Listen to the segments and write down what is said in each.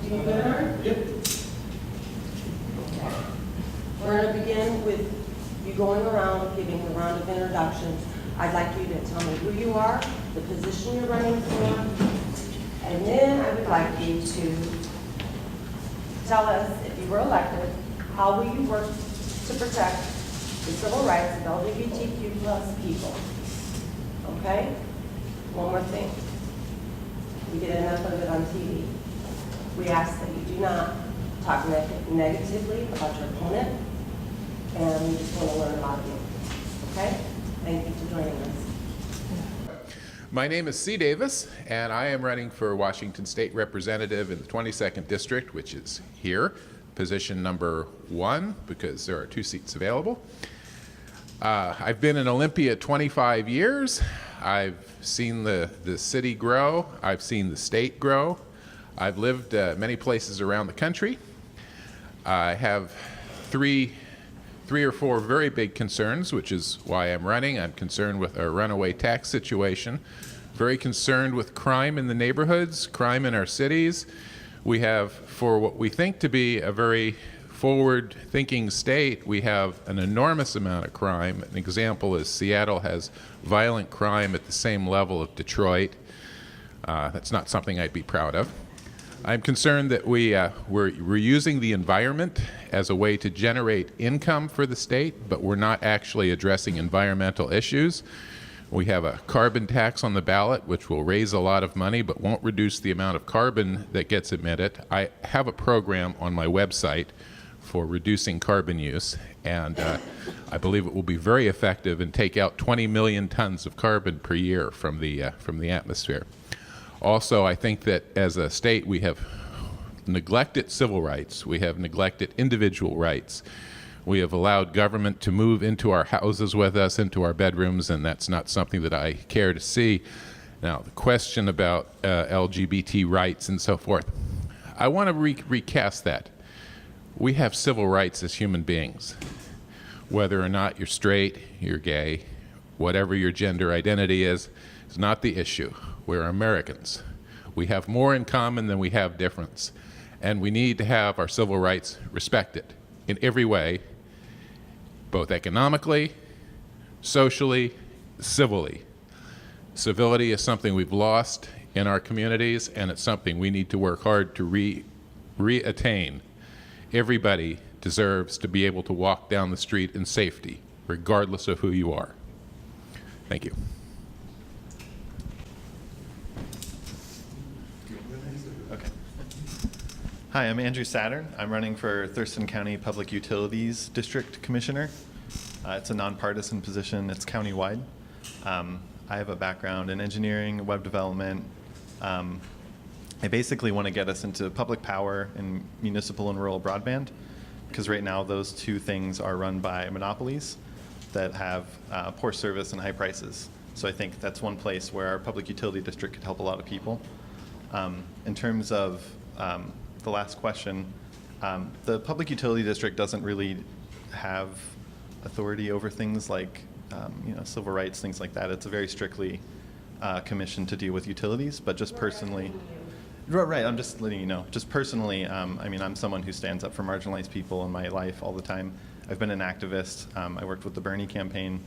You good, Art? Yep. We're going to begin with you going around, giving a round of introductions. I'd like you to tell me who you are, the position you're running for, and then I would like you to tell us, if you were elected, how will you work to protect the civil rights of LGBTQ plus people? Okay? One more thing. We get enough of it on TV. We ask that you do not talk negatively about your opponent, and we just want to learn about you. Okay? Thank you for joining us. My name is C. Davis, and I am running for Washington State Representative in the 22nd District, which is here, position number 1, because there are 2 seats available. I've been in Olympia 25 years. I've seen the city grow. I've seen the state grow. I've lived many places around the country. I have three or four very big concerns, which is why I'm running. I'm concerned with our runaway tax situation, very concerned with crime in the neighborhoods, crime in our cities. We have, for what we think to be a very forward-thinking state, we have an enormous amount of crime. An example is Seattle has violent crime at the same level of Detroit. That's not something I'd be proud of. I'm concerned that we're using the environment as a way to generate income for the state, but we're not actually addressing environmental issues. We have a carbon tax on the ballot, which will raise a lot of money, but won't reduce the amount of carbon that gets emitted. I have a program on my website for reducing carbon use, and I believe it will be very effective and take out 20 million tons of carbon per year from the atmosphere. Also, I think that as a state, we have neglected civil rights. We have neglected individual rights. We have allowed government to move into our houses with us, into our bedrooms, and that's not something that I care to see. Now, the question about LGBT rights and so forth, I want to recast that. We have civil rights as human beings. Whether or not you're straight, you're gay, whatever your gender identity is not the issue. We're Americans. We have more in common than we have difference. And we need to have our civil rights respected in every way, both economically, socially, civilly. Civility is something we've lost in our communities, and it's something we need to work hard to reattain. Everybody deserves to be able to walk down the street in safety, regardless of who you are. Thank you. Hi, I'm Andrew Saturn. I'm running for Thurston County Public Utilities District Commissioner. It's a nonpartisan position. It's countywide. I have a background in engineering, web development. I basically want to get us into public power and municipal and rural broadband, because right now those 2 things are run by monopolies that have poor service and high prices. So I think that's one place where our public utility district could help a lot of people. In terms of the last question, the public utility district doesn't really have authority over things like civil rights, things like that. It's a very strictly commissioned to deal with utilities, but just personally, right, I'm just letting you know, just personally, I'm someone who stands up for marginalized people in my life all the time. I've been an activist. I worked with the Bernie campaign.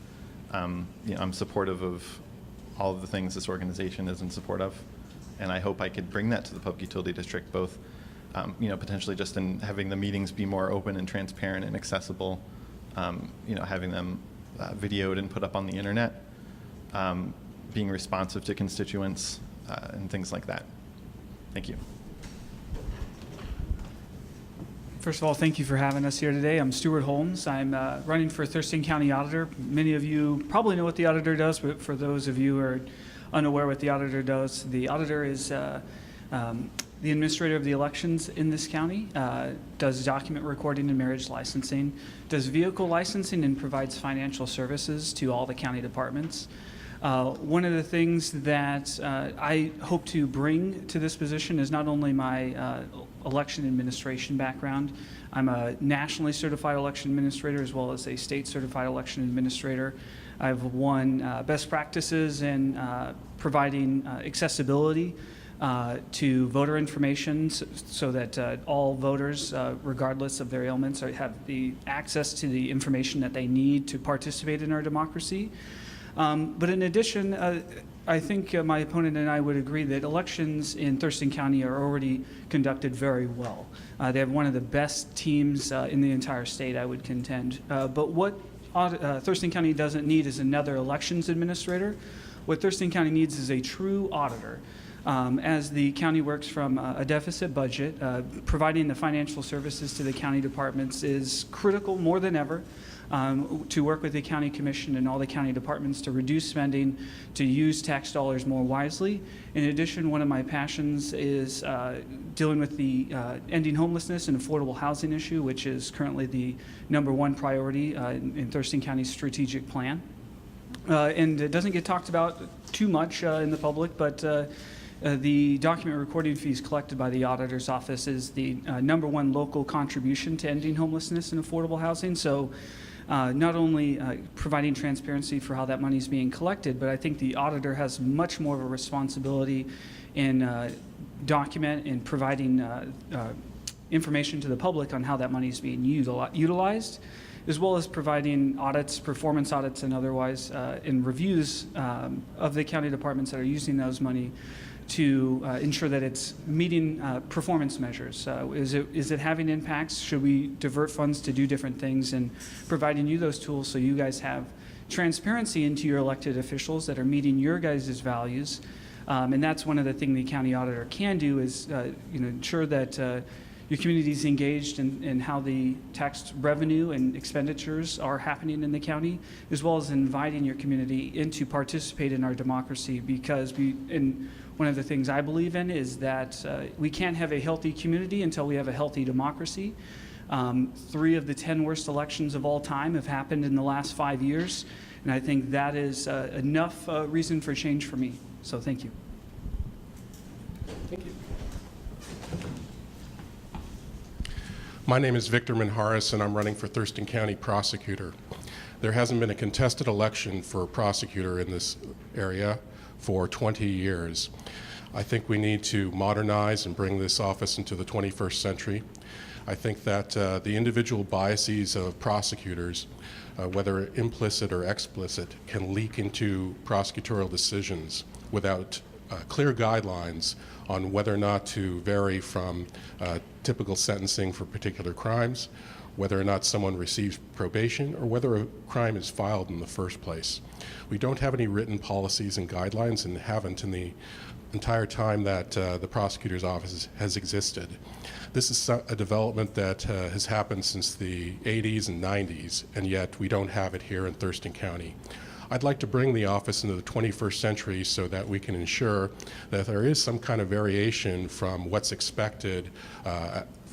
I'm supportive of all of the things this organization is in support of, and I hope I could bring that to the public utility district, both potentially just in having the meetings be more open and transparent and accessible, having them videoed and put up on the internet, being responsive to constituents, and things like that. Thank you. First of all, thank you for having us here today. I'm Stuart Holmes. I'm running for Thurston County Auditor. Many of you probably know what the auditor does, but for those of you who are unaware what the auditor does, the auditor is the administrator of the elections in this county, does document recording and marriage licensing, does vehicle licensing, and provides financial services to all the county departments. One of the things that I hope to bring to this position is not only my election administration background. I'm a nationally certified election administrator as well as a state certified election administrator. I've won best practices in providing accessibility to voter information so that all voters, regardless of their ailments, have the access to the information that they need to participate in our democracy. But in addition, I think my opponent and I would agree that elections in Thurston County are already conducted very well. They have one of the best teams in the entire state, I would contend. But what Thurston County doesn't need is another elections administrator. What Thurston County needs is a true auditor. As the county works from a deficit budget, providing the financial services to the county departments is critical more than ever. To work with the county commission and all the county departments to reduce spending, to use tax dollars more wisely. In addition, one of my passions is dealing with the ending homelessness and affordable housing issue, which is currently the #1 priority in Thurston County's strategic plan. And it doesn't get talked about too much in the public, but the document recording fees collected by the auditor's office is the #1 local contribution to ending homelessness and affordable housing. So not only providing transparency for how that money is being collected, but I think the auditor has much more of a responsibility in document and providing information to the public on how that money is being utilized, as well as providing audits, performance audits and otherwise, and reviews of the county departments that are using those money to ensure that it's meeting performance measures. Is it having impacts? Should we divert funds to do different things? And providing you those tools so you guys have transparency into your elected officials that are meeting your guys' values. And that's one of the things the county auditor can do is ensure that your community is engaged in how the tax revenue and expenditures are happening in the county, as well as inviting your community in to participate in our democracy, because one of the things I believe in is that we can't have a healthy community until we have a healthy democracy. 3 of the 10 worst elections of all time have happened in the last 5 years, and I think that is enough reason for change for me. So thank you. Thank you. My name is Victor Minharis, and I'm running for Thurston County Prosecutor. There hasn't been a contested election for a prosecutor in this area for 20 years. I think we need to modernize and bring this office into the 21st century. I think that the individual biases of prosecutors, whether implicit or explicit, can leak into prosecutorial decisions without clear guidelines on whether or not to vary from typical sentencing for particular crimes, whether or not someone receives probation, or whether a crime is filed in the first place. We don't have any written policies and guidelines, and haven't in the entire time that the prosecutor's office has existed. This is a development that has happened since the 80s and 90s, and yet we don't have it here in Thurston County. I'd like to bring the office into the 21st century so that we can ensure that there is some kind of variation from what's expected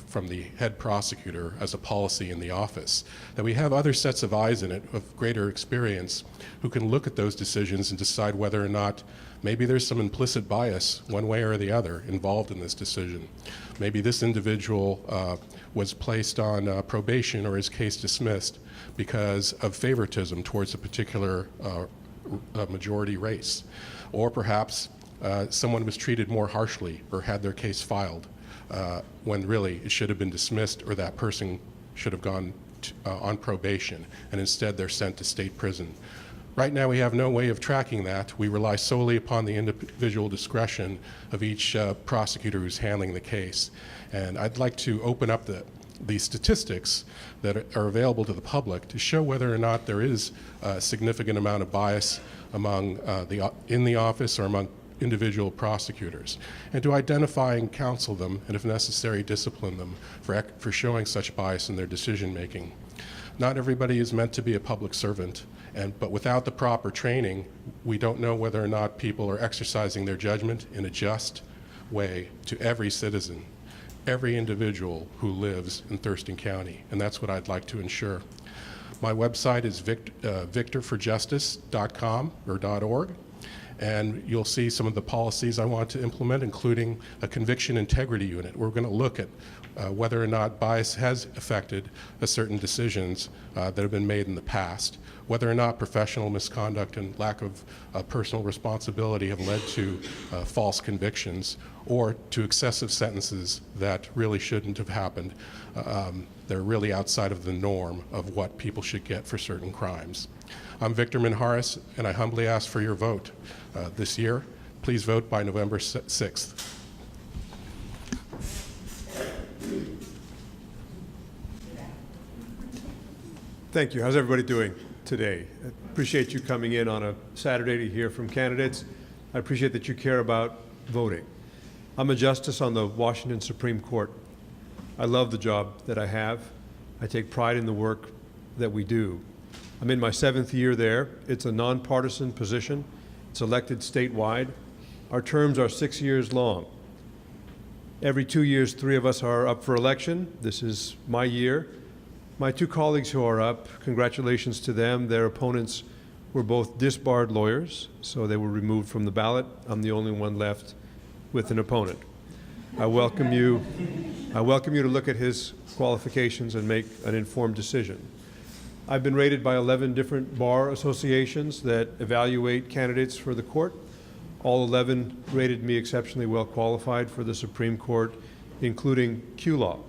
from the head prosecutor as a policy in the office, that we have other sets of eyes in it of greater experience who can look at those decisions and decide whether or not maybe there's some implicit bias one way or the other involved in this decision. Maybe this individual was placed on probation or his case dismissed because of favoritism towards a particular majority race. Or perhaps someone was treated more harshly or had their case filed when really it should have been dismissed, or that person should have gone on probation, and instead they're sent to state prison. Right now we have no way of tracking that. We rely solely upon the individual discretion of each prosecutor who's handling the case. And I'd like to open up the statistics that are available to the public to show whether or not there is a significant amount of bias among in the office or among individual prosecutors, and to identify and counsel them, and if necessary, discipline them for showing such bias in their decision making. Not everybody is meant to be a public servant, but without the proper training, we don't know whether or not people are exercising their judgment in a just way to every citizen, every individual who lives in Thurston County, and that's what I'd like to ensure. My website is victorforjustice.com or .org, And you'll see some of the policies I want to implement, including a conviction integrity unit. We're going to look at whether or not bias has affected certain decisions that have been made in the past, whether or not professional misconduct and lack of personal responsibility have led to false convictions or to excessive sentences that really shouldn't have happened. They're really outside of the norm of what people should get for certain crimes. I'm Victor Minharis, and I humbly ask for your vote this year. Please vote by November 6th. Thank you. How's everybody doing today? I appreciate you coming in on a Saturday to hear from candidates. I appreciate that you care about voting. I'm a justice on the Washington Supreme Court. I love the job that I have. I take pride in the work that we do. I'm in my 7th year there. It's a nonpartisan position. It's elected statewide. Our terms are 6 years long. Every 2 years, 3 of us are up for election. This is my year. My 2 colleagues who are up, congratulations to them. Their opponents were both disbarred lawyers, so they were removed from the ballot. I'm the only one left with an opponent. I welcome you to look at his qualifications and make an informed decision. I've been rated by 11 different bar associations that evaluate candidates for the court. All 11 rated me exceptionally well qualified for the Supreme Court, including Q-Law.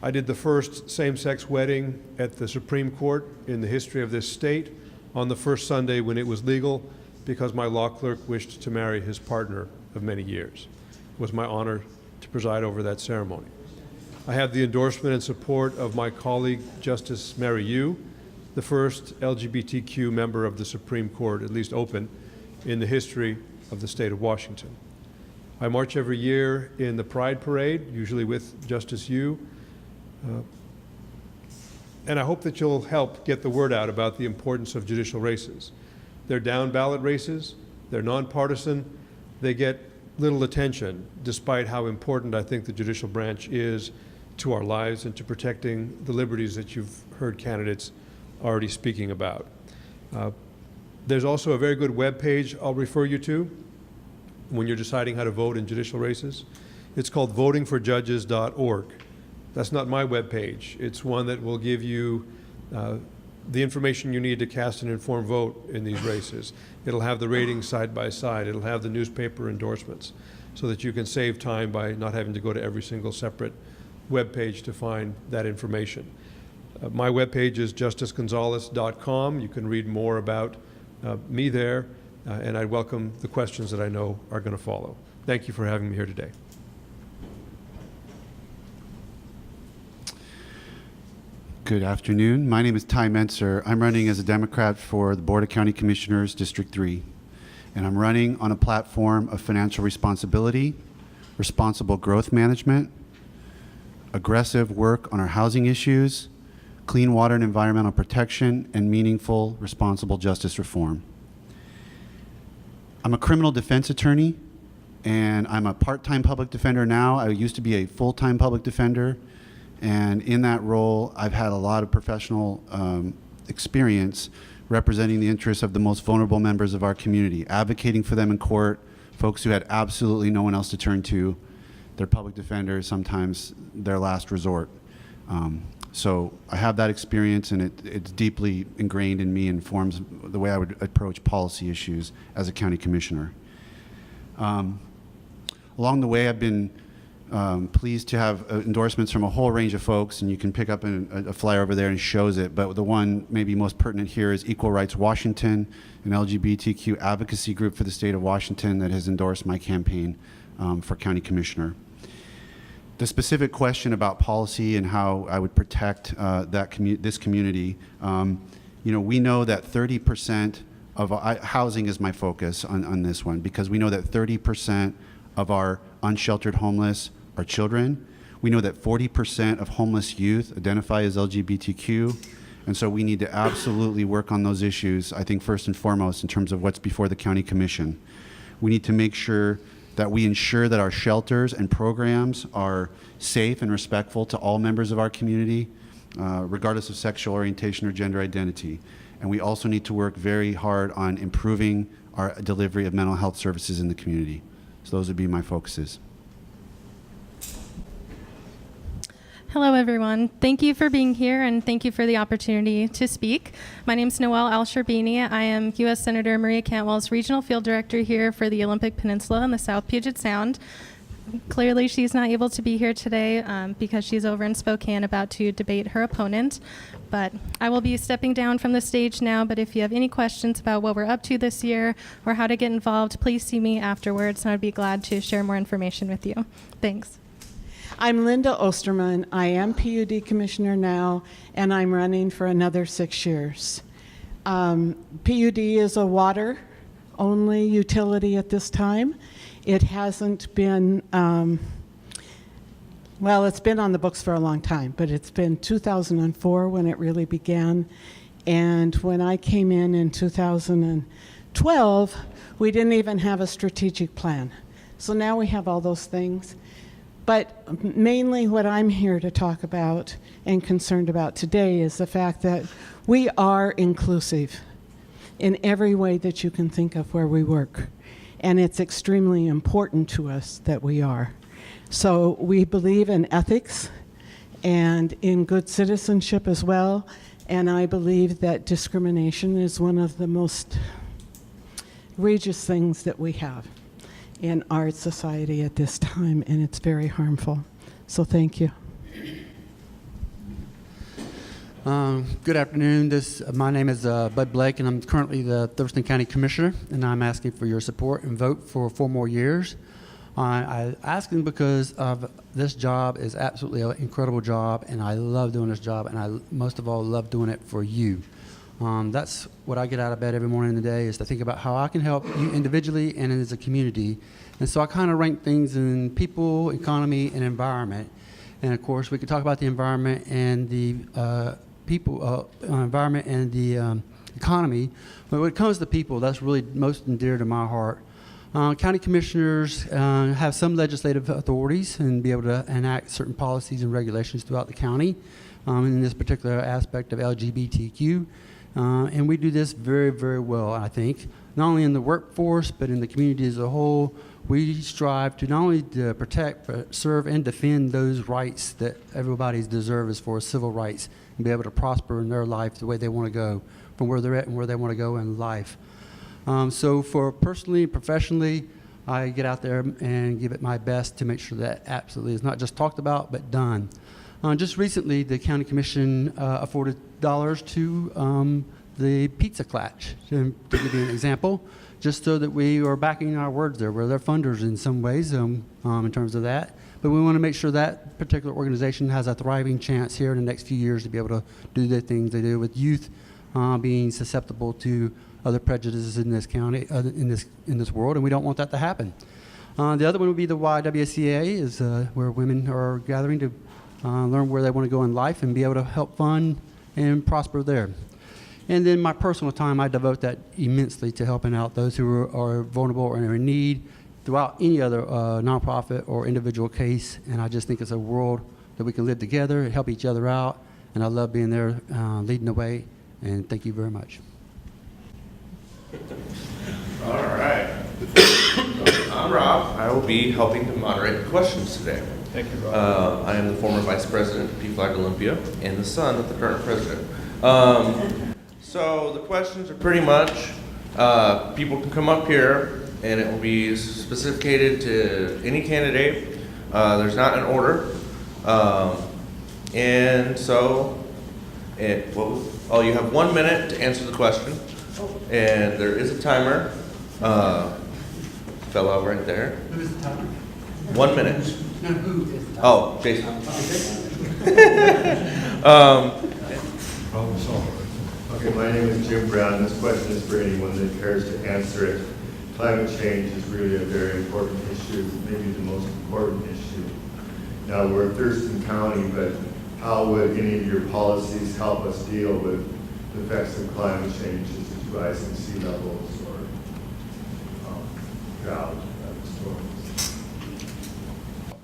I did the first same-sex wedding at the Supreme Court in the history of this state on the first Sunday when it was legal because my law clerk wished to marry his partner of many years. It was my honor to preside over that ceremony. I have the endorsement and support of my colleague, Justice Mary Yu, the first LGBTQ member of the Supreme Court, at least open, in the history of the state of Washington. I march every year in the Pride Parade, usually with Justice Yu, and I hope that you'll help get the word out about the importance of judicial races. They're down-ballot races, they're nonpartisan, they get little attention, despite how important I think the judicial branch is to our lives and to protecting the liberties that you've heard candidates already speaking about. There's also a very good web page I'll refer you to when you're deciding how to vote in judicial races. It's called votingforjudges.org. That's not my web page. It's one that will give you the information you need to cast an informed vote in these races. It'll have the ratings side by side. It'll have the newspaper endorsements so that you can save time by not having to go to every single separate web page to find that information. My web page is justicegonzalez.com. You can read more about me there, and I welcome the questions that I know are going to follow. Thank you for having me here today. Good afternoon. My name is Ty Mentzer. I'm running as a Democrat for the Board of County Commissioners, District 3. And I'm running on a platform of financial responsibility, responsible growth management, aggressive work on our housing issues, clean water and environmental protection, and meaningful, responsible justice reform. I'm a criminal defense attorney, and I'm a part-time public defender now. I used to be a full-time public defender. And in that role, I've had a lot of professional experience representing the interests of the most vulnerable members of our community, advocating for them in court, folks who had absolutely no one else to turn to, their public defenders, sometimes their last resort. So I have that experience, and it's deeply ingrained in me and forms the way I would approach policy issues as a county commissioner. Along the way, I've been pleased to have endorsements from a whole range of folks, and you can pick up a flyer over there and it shows it, but the one maybe most pertinent here is Equal Rights Washington, an LGBTQ advocacy group for the state of Washington that has endorsed my campaign for county commissioner. The specific question about policy and how I would protect this community, we know that 30% of housing is my focus on this one, because we know that 30% of our unsheltered homeless are children. We know that 40% of homeless youth identify as LGBTQ, and so we need to absolutely work on those issues, I think first and foremost in terms of what's before the county commission. We need to make sure that we ensure that our shelters and programs are safe and respectful to all members of our community, regardless of sexual orientation or gender identity. And we also need to work very hard on improving our delivery of mental health services in the community. So those would be my focuses. Hello, everyone. Thank you for being here, and thank you for the opportunity to speak. My name is Noelle Al-Sherbini. I am U.S. Senator Maria Cantwell's Regional Field Director here for the Olympic Peninsula and the South Puget Sound. Clearly, she's not able to be here today because she's over in Spokane about to debate her opponent. But I will be stepping down from the stage now, but if you have any questions about what we're up to this year or how to get involved, please see me afterwards, and I'd be glad to share more information with you. Thanks. I'm Linda Osterman. I am PUD Commissioner now, and I'm running for another 6 years. PUD is a water-only utility at this time. It hasn't been, well, it's been on the books for a long time, but it's been 2004 when it really began. And when I came in 2012, we didn't even have a strategic plan. So now we have all those things. But mainly what I'm here to talk about and concerned about today is the fact that we are inclusive in every way that you can think of where we work. And it's extremely important to us that we are. So we believe in ethics and in good citizenship as well. And I believe that discrimination is one of the most egregious things that we have in our society at this time, and it's very harmful. So thank you. Good afternoon. My name is Bud Blake, and I'm currently the Thurston County Commissioner, and I'm asking for your support and vote for 4 more years. I'm asking because of this job is absolutely an incredible job, and I love doing this job, and I most of all love doing it for you. That's what I get out of bed every morning in the day, is to think about how I can help you individually and as a community. And so I kind of rank things in people, economy, and environment. And of course, we could talk about the environment and the environment and the economy. But when it comes to people, that's really most dear to my heart. County commissioners have some legislative authorities and be able to enact certain policies and regulations throughout the county in this particular aspect of LGBTQ. And we do this very, very well, I think, not only in the workforce, but in the community as a whole. We strive to not only to protect, but serve and defend those rights that everybody deserves as far as civil rights, and be able to prosper in their life the way they want to go, from where they're at and where they want to go in life. So for personally, professionally, I get out there and give it my best to make sure that absolutely is not just talked about, but done. Just recently, the County Commission afforded dollars to the Pizza Clutch, to give you an example, just so that we are backing our words there. We're their funders in some ways in terms of that. But we want to make sure that particular organization has a thriving chance here in the next few years to be able to do the things they do with youth being susceptible to other prejudices in this county, in this world, and we don't want that to happen. The other one would be the YWCA, is where women are gathering to learn where they want to go in life and be able to help fund and prosper there. And then my personal time, I devote that immensely to helping out those who are vulnerable or in need throughout any other nonprofit or individual case. And I just think it's a world that we can live together and help each other out. And I love being there leading the way. And thank you very much. All right. I'm Rob. I will be helping to moderate the questions today. Thank you, Rob. I am the former vice president of PFLAG Olympia and the son of the current president. So the questions are pretty much, people can come up here and it will be specificated to any candidate. There's not an order. And so, you have 1 minute to answer the question. And there is a timer. Fell out right there. Who is the timer? 1 minute. No, who is the timer? Oh, Jason. Okay, my name is Jim Brown. This question is for anyone that cares to answer it. Climate change is really a very important issue, maybe the most important issue. Now, we're Thurston County, but how would any of your policies help us deal with the effects of climate change, such as rising sea levels or drought storms?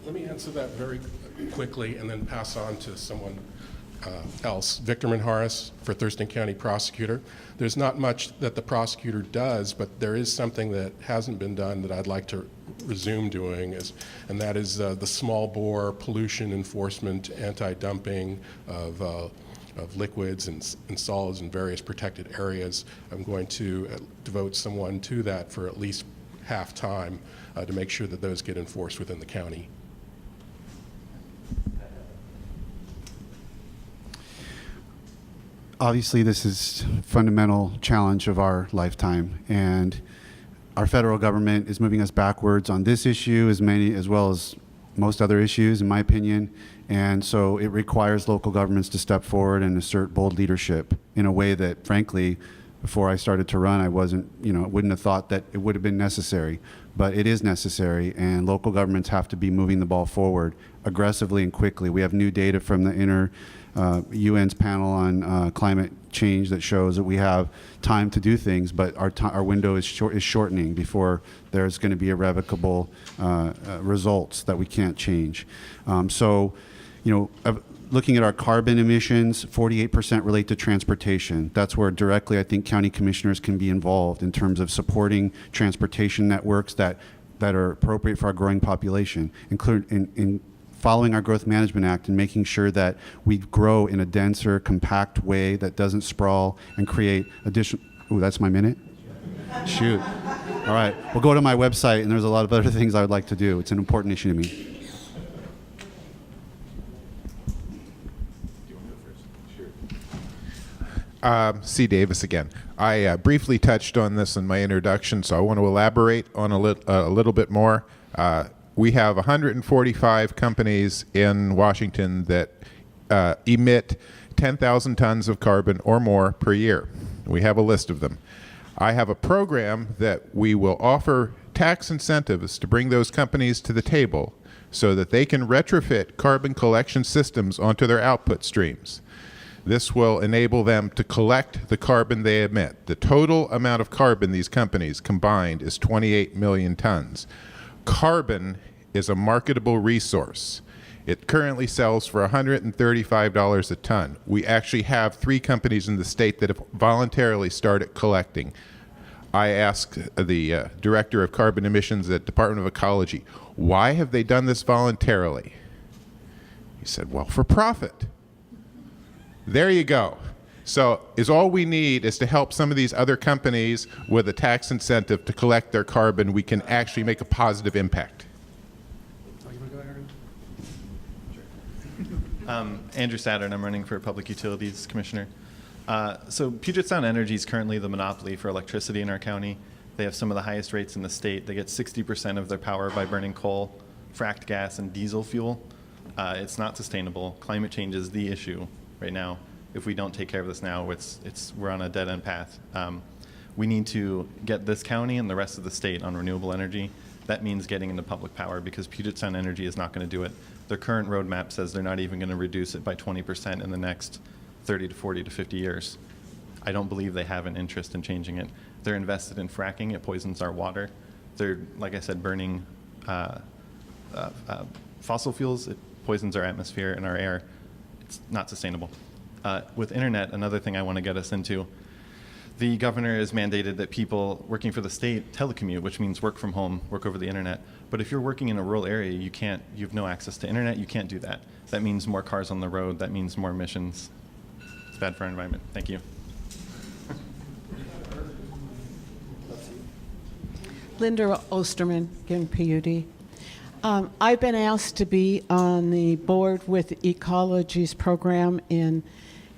Let me answer that very quickly and then pass on to someone else. Victor Manharis for Thurston County Prosecutor. There's not much that the prosecutor does, but there is something that hasn't been done that I'd like to resume doing, and that is the small bore pollution enforcement, anti-dumping of liquids and solids in various protected areas. I'm going to devote someone to that for at least half time to make sure that those get enforced within the county. Obviously, this is a fundamental challenge of our lifetime, and our federal government is moving us backwards on this issue as well as most other issues, in my opinion. And so it requires local governments to step forward and assert bold leadership in a way that, frankly, before I started to run, I wouldn't have thought that it would have been necessary. But it is necessary, and local governments have to be moving the ball forward aggressively and quickly. We have new data from the UN's panel on climate change that shows that we have time to do things, but our window is shortening before there's going to be irrevocable results that we can't change. Looking at our carbon emissions, 48% relate to transportation. That's where directly I think county commissioners can be involved in terms of supporting transportation networks that are appropriate for our growing population, including in following our Growth Management Act and making sure that we grow in a denser, compact way that doesn't sprawl and create additional. Ooh, that's my minute? Shoot. All right. Well, go to my website, and there's a lot of other things I would like to do. It's an important issue to me. C. Davis again. I briefly touched on this in my introduction, so I want to elaborate on a little bit more. We have 145 companies in Washington that emit 10,000 tons of carbon or more per year. We have a list of them. I have a program that we will offer tax incentives to bring those companies to the table so that they can retrofit carbon collection systems onto their output streams. This will enable them to collect the carbon they emit. The total amount of carbon these companies combined is 28 million tons. Carbon is a marketable resource. It currently sells for $135 a ton. We actually have 3 companies in the state that have voluntarily started collecting. I asked the director of carbon emissions at Department of Ecology, why have they done this voluntarily? He said, well, for profit. There you go. So all we need is to help some of these other companies with a tax incentive to collect their carbon. We can actually make a positive impact. Andrew Saturn, I'm running for Public Utilities Commissioner. So Puget Sound Energy is currently the monopoly for electricity in our county. They have some of the highest rates in the state. They get 60% of their power by burning coal, fracked gas, and diesel fuel. It's not sustainable. Climate change is the issue right now. If we don't take care of this now, we're on a dead-end path. We need to get this county and the rest of the state on renewable energy. That means getting into public power because Puget Sound Energy is not going to do it. Their current roadmap says they're not even going to reduce it by 20% in the next 30 to 40 to 50 years. I don't believe they have an interest in changing it. They're invested in fracking. It poisons our water. They're, like I said, burning fossil fuels. It poisons our atmosphere and our air. It's not sustainable. With internet, another thing I want to get us into, the governor has mandated that people working for the state telecommute, which means work from home, work over the internet. But if you're working in a rural area, you have no access to internet, you can't do that. That means more cars on the road, that means more emissions. It's bad for our environment. Thank you. Linda Osterman, again, PUD. I've been asked to be on the board with Ecology's program in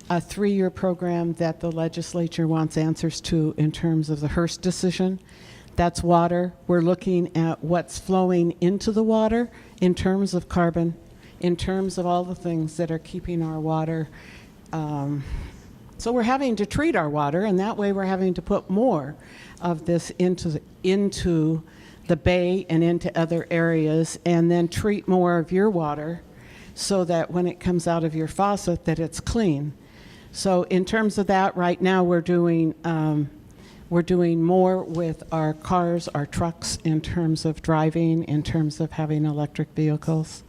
a 3-year program that the legislature wants answers to in terms of the Hearst decision. That's water. We're looking at what's flowing into the water in terms of carbon, in terms of all the things that are keeping our water. So we're having to treat our water, and that way we're having to put more of this into the bay and into other areas, and then treat more of your water so that when it comes out of your faucet that it's clean. So in terms of that, right now we're doing more with our cars, our trucks, in terms of driving, in terms of having electric vehicles.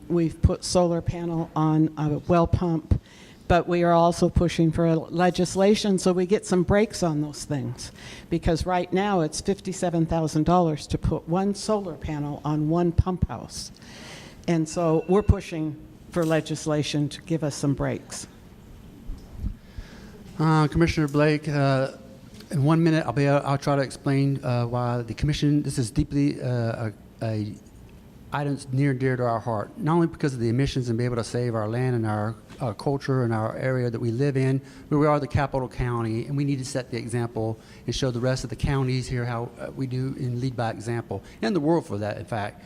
We've put solar panel on a well pump, but we are also pushing for legislation so we get some brakes on those things. Because right now it's $57,000 to put one solar panel on one pump house. And so we're pushing for legislation to give us some brakes. Commissioner Blake, in 1 minute, I'll try to explain why the commission, this is deeply a items near and dear to our heart, not only because of the emissions and be able to save our land and our culture and our area that we live in, but we are the capital county, and we need to set the example and show the rest of the counties here how we do and lead by example, and the world for that, in fact.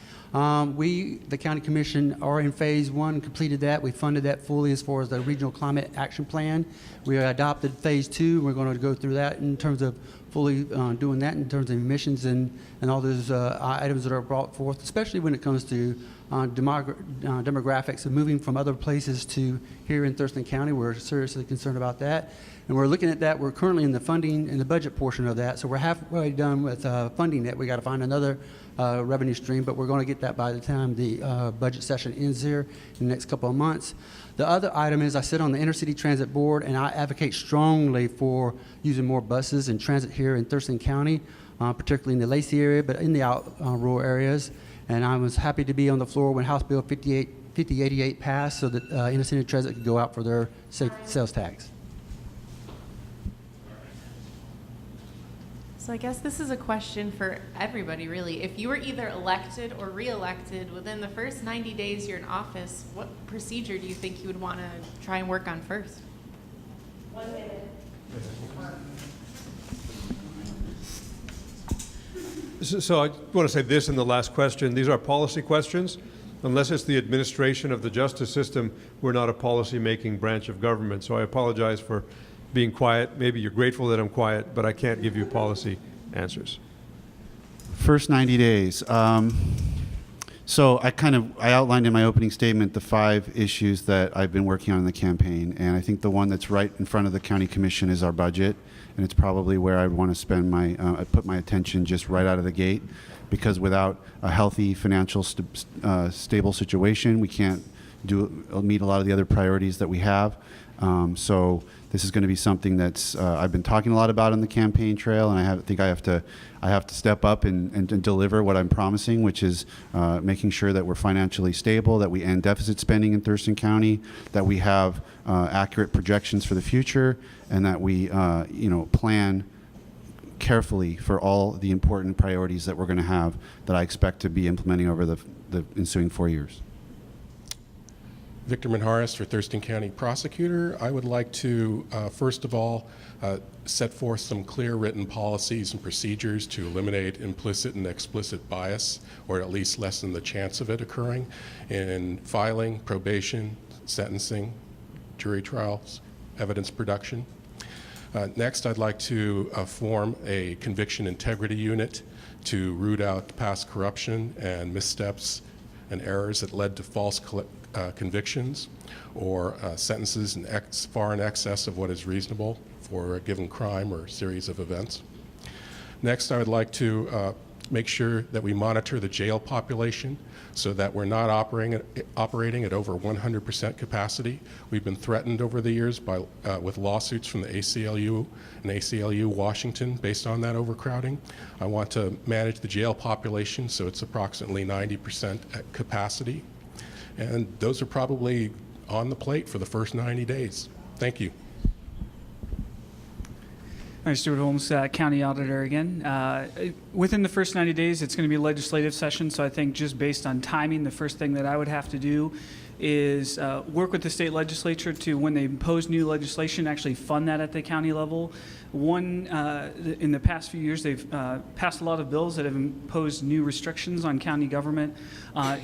We, the County Commission, are in phase one, completed that. We funded that fully as far as the Regional Climate Action Plan. We adopted phase two. We're going to go through that in terms of fully doing that in terms of emissions and all those items that are brought forth, especially when it comes to demographics of moving from other places to here in Thurston County. We're seriously concerned about that. And we're looking at that. We're currently in the funding and the budget portion of that. So we're halfway done with funding that. We got to find another revenue stream, but we're going to get that by the time the budget session ends here in the next couple of months. The other item is I sit on the Intercity Transit Board, and I advocate strongly for using more buses and transit here in Thurston County, particularly in the Lacey area, but in the rural areas. And I was happy to be on the floor when House Bill 5088 passed so that Intercity Transit could go out for their sales tax. So I guess this is a question for everybody, really. If you were either elected or re-elected within the first 90 days you're in office, what procedure do you think you would want to try and work on first? 1 minute. So I want to say this in the last question. These are policy questions. Unless it's the administration of the justice system, we're not a policy-making branch of government. So I apologize for being quiet. Maybe you're grateful that I'm quiet, but I can't give you policy answers. First 90 days. So I outlined in my opening statement the 5 issues that I've been working on in the campaign, and I think the one that's right in front of the County Commission is our budget, and it's probably where I'd want to spend put my attention just right out of the gate, because without a healthy financial stable situation, we can't meet a lot of the other priorities that we have. So this is going to be something that's I've been talking a lot about on the campaign trail, and I think I have to step up and deliver what I'm promising, which is making sure that we're financially stable, that we end deficit spending in Thurston County, that we have accurate projections for the future, and that we plan carefully for all the important priorities that we're going to have that I expect to be implementing over the ensuing 4 years. Victor Manjares for Thurston County Prosecutor. I would like to, first of all, set forth some clear written policies and procedures to eliminate implicit and explicit bias, or at least lessen the chance of it occurring in filing, probation, sentencing, jury trials, evidence production. Next, I'd like to form a conviction integrity unit to root out past corruption and missteps and errors that led to false convictions or sentences far in excess of what is reasonable for a given crime or series of events. Next, I would like to make sure that we monitor the jail population so that we're not operating at over 100% capacity. We've been threatened over the years with lawsuits from the ACLU and ACLU Washington based on that overcrowding. I want to manage the jail population so it's approximately 90% at capacity. And those are probably on the plate for the first 90 days. Thank you. Hi, Stuart Holmes, County Auditor again. Within the first 90 days, it's going to be a legislative session, so I think just based on timing, the first thing that I would have to do is work with the state legislature to, when they impose new legislation, actually fund that at the county level. In the past few years, they've passed a lot of bills that have imposed new restrictions on county government.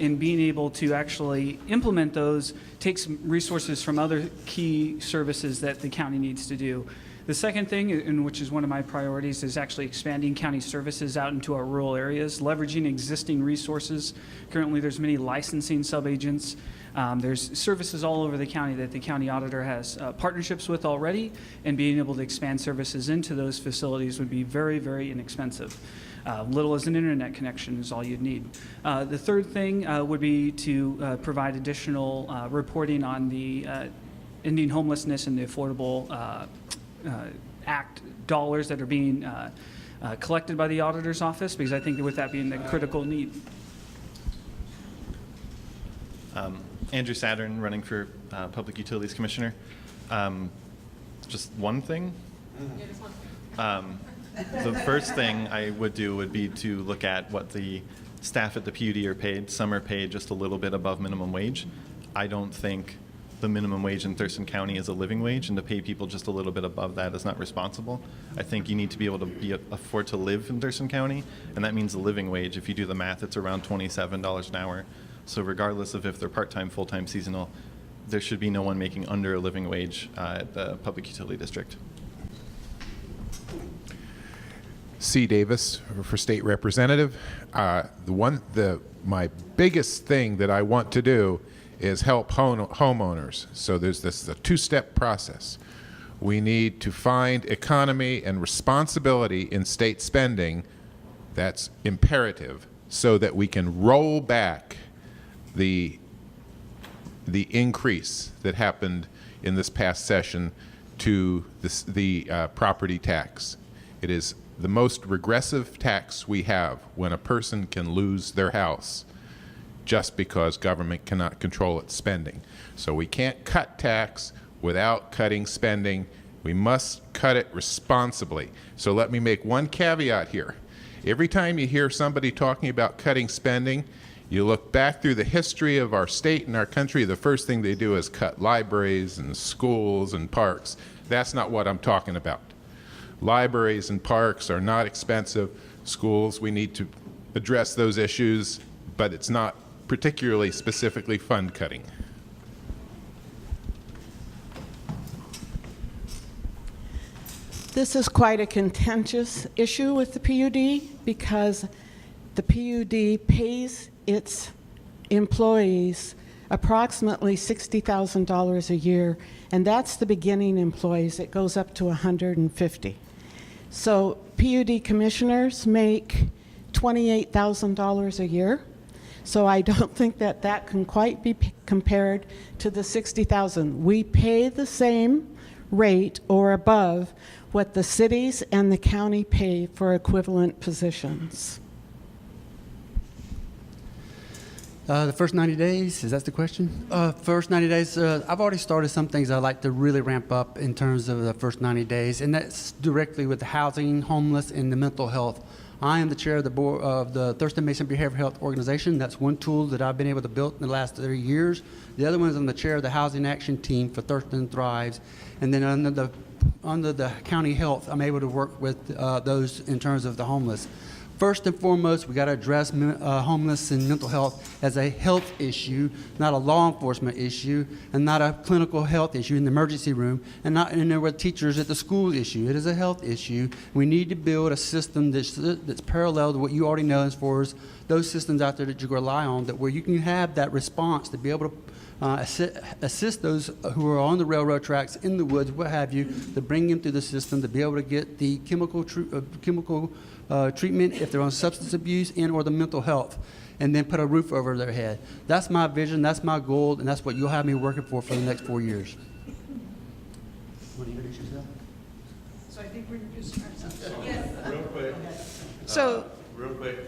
In being able to actually implement those takes resources from other key services that the county needs to do. The second thing, and which is one of my priorities, is actually expanding county services out into our rural areas, leveraging existing resources. Currently, there's many licensing subagents. There's services all over the county that the county auditor has partnerships with already, and being able to expand services into those facilities would be very, very inexpensive. Little as an internet connection is all you'd need. The third thing would be to provide additional reporting on the ending homelessness and the Affordable Act dollars that are being collected by the auditor's office, because I think with that being the critical need. Andrew Saturn, running for Public Utilities Commissioner. Just one thing. The first thing I would do would be to look at what the staff at the PUD are paid. Some are paid just a little bit above minimum wage. I don't think the minimum wage in Thurston County is a living wage, and to pay people just a little bit above that is not responsible. I think you need to be able to afford to live in Thurston County, and that means a living wage. If you do the math, it's around $27 an hour. So regardless of if they're part-time, full-time, seasonal, there should be no one making under a living wage at the Public Utility District. C. Davis for State Representative. My biggest thing that I want to do is help homeowners. So there's a two-step process. We need to find economy and responsibility in state spending that's imperative so that we can roll back the increase that happened in this past session to the property tax. It is the most regressive tax we have when a person can lose their house just because government cannot control its spending. So we can't cut tax without cutting spending. We must cut it responsibly. So let me make one caveat here. Every time you hear somebody talking about cutting spending, you look back through the history of our state and our country, the first thing they do is cut libraries and schools and parks. That's not what I'm talking about. Libraries and parks are not expensive. Schools, we need to address those issues, but it's not particularly specifically fund cutting. This is quite a contentious issue with the PUD because the PUD pays its employees approximately $60,000 a year, and that's the beginning employees. It goes up to 150. So PUD commissioners make $28,000 a year. So I don't think that that can quite be compared to the $60,000. We pay the same rate or above what the cities and the county pay for equivalent positions. The first 90 days, is that the question? First 90 days, I've already started some things I'd like to really ramp up in terms of the first 90 days, and that's directly with the housing, homeless, and the mental health. I am the chair of the board of the Thurston Mason Behavioral Health Organization. That's one tool that I've been able to build in the last 3 years. The other one is I'm the chair of the Housing Action Team for Thurston Thrives. And then under the county health, I'm able to work with those in terms of the homeless. First and foremost, we got to address homeless and mental health as a health issue, not a law enforcement issue, and not a clinical health issue in the emergency room, and not in there with teachers at the school issue. It is a health issue. We need to build a system that's parallel to what you already know as far as those systems out there that you rely on, that where you can have that response to be able to assist those who are on the railroad tracks, in the woods, what have you, to bring them through the system, to be able to get the chemical treatment if they're on substance abuse and or the mental health, and then put a roof over their head. That's my vision, that's my goal, and that's what you'll have me working for the next 4 years. Want to introduce yourself? So I think we're introducing ourselves. Yes. Real quick. So, real quick,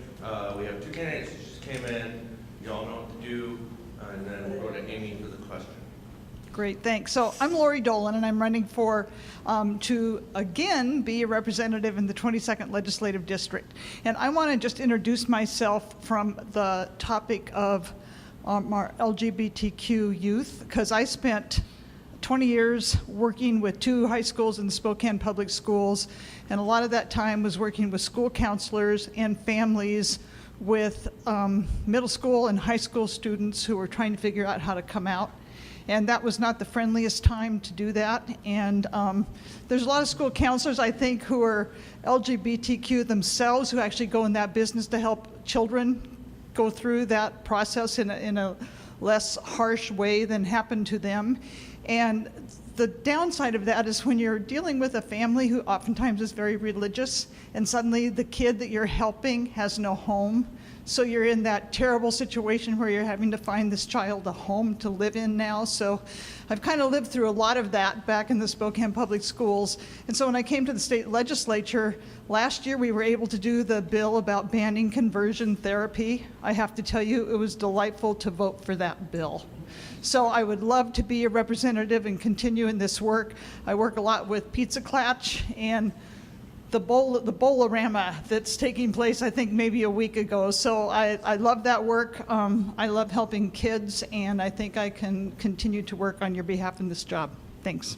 we have two candidates who just came in. You all know what to do, and then we'll go to Amy for the question. great, thanks. So I'm Lori Dolan, and I'm running for to again be a representative in the 22nd Legislative District. And I want to just introduce myself from the topic of our LGBTQ youth, because I spent 20 years working with 2 high schools in the Spokane Public Schools, and a lot of that time was working with school counselors and families with middle school and high school students who were trying to figure out how to come out. And that was not the friendliest time to do that. And there's a lot of school counselors, I think, who are LGBTQ themselves, who actually go in that business to help children go through that process in a less harsh way than happened to them. And the downside of that is when you're dealing with a family who oftentimes is very religious, and suddenly the kid that you're helping has no home. So you're in that terrible situation where you're having to find this child a home to live in now. So I've kind of lived through a lot of that back in the Spokane Public Schools. And so when I came to the state legislature last year, we were able to do the bill about banning conversion therapy. I have to tell you, it was delightful to vote for that bill. So I would love to be a representative and continue in this work. I work a lot with Pizza Clatch and the Bowl-orama that's taking place, I think, maybe a week ago. So I love that work. I love helping kids, and I think I can continue to work on your behalf in this job. Thanks.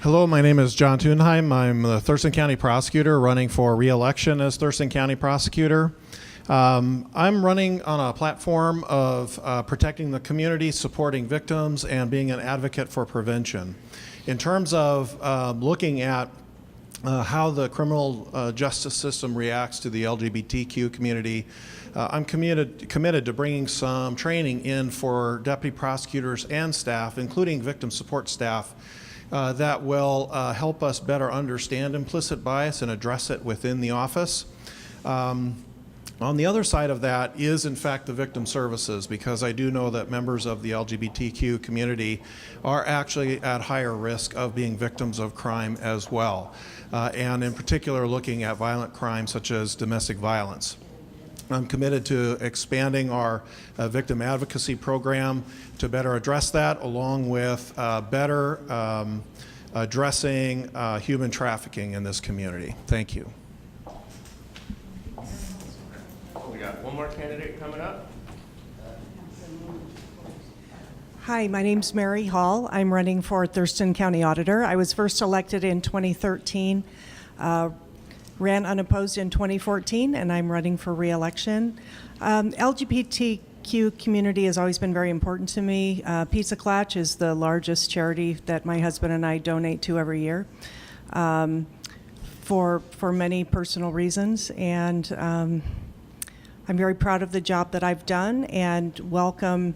Hello, my name is John Thunheim. I'm the Thurston County prosecutor running for re-election as Thurston County prosecutor. I'm running on a platform of protecting the community, supporting victims, and being an advocate for prevention. In terms of looking at how the criminal justice system reacts to the LGBTQ community, I'm committed to bringing some training in for deputy prosecutors and staff, including victim support staff, that will help us better understand implicit bias and address it within the office. On the other side of that is, in fact, the victim services, because I do know that members of the LGBTQ community are actually at higher risk of being victims of crime as well, and in particular looking at violent crimes such as domestic violence. I'm committed to expanding our victim advocacy program to better address that, along with better addressing human trafficking in this community. Thank you. We got one more candidate coming up. Hi, my name's Mary Hall. I'm running for Thurston County Auditor. I was first elected in 2013, ran unopposed in 2014, and I'm running for re-election. LGBTQ community has always been very important to me. Pizza Clatch is the largest charity that my husband and I donate to every year for many personal reasons, and I'm very proud of the job that I've done and welcome,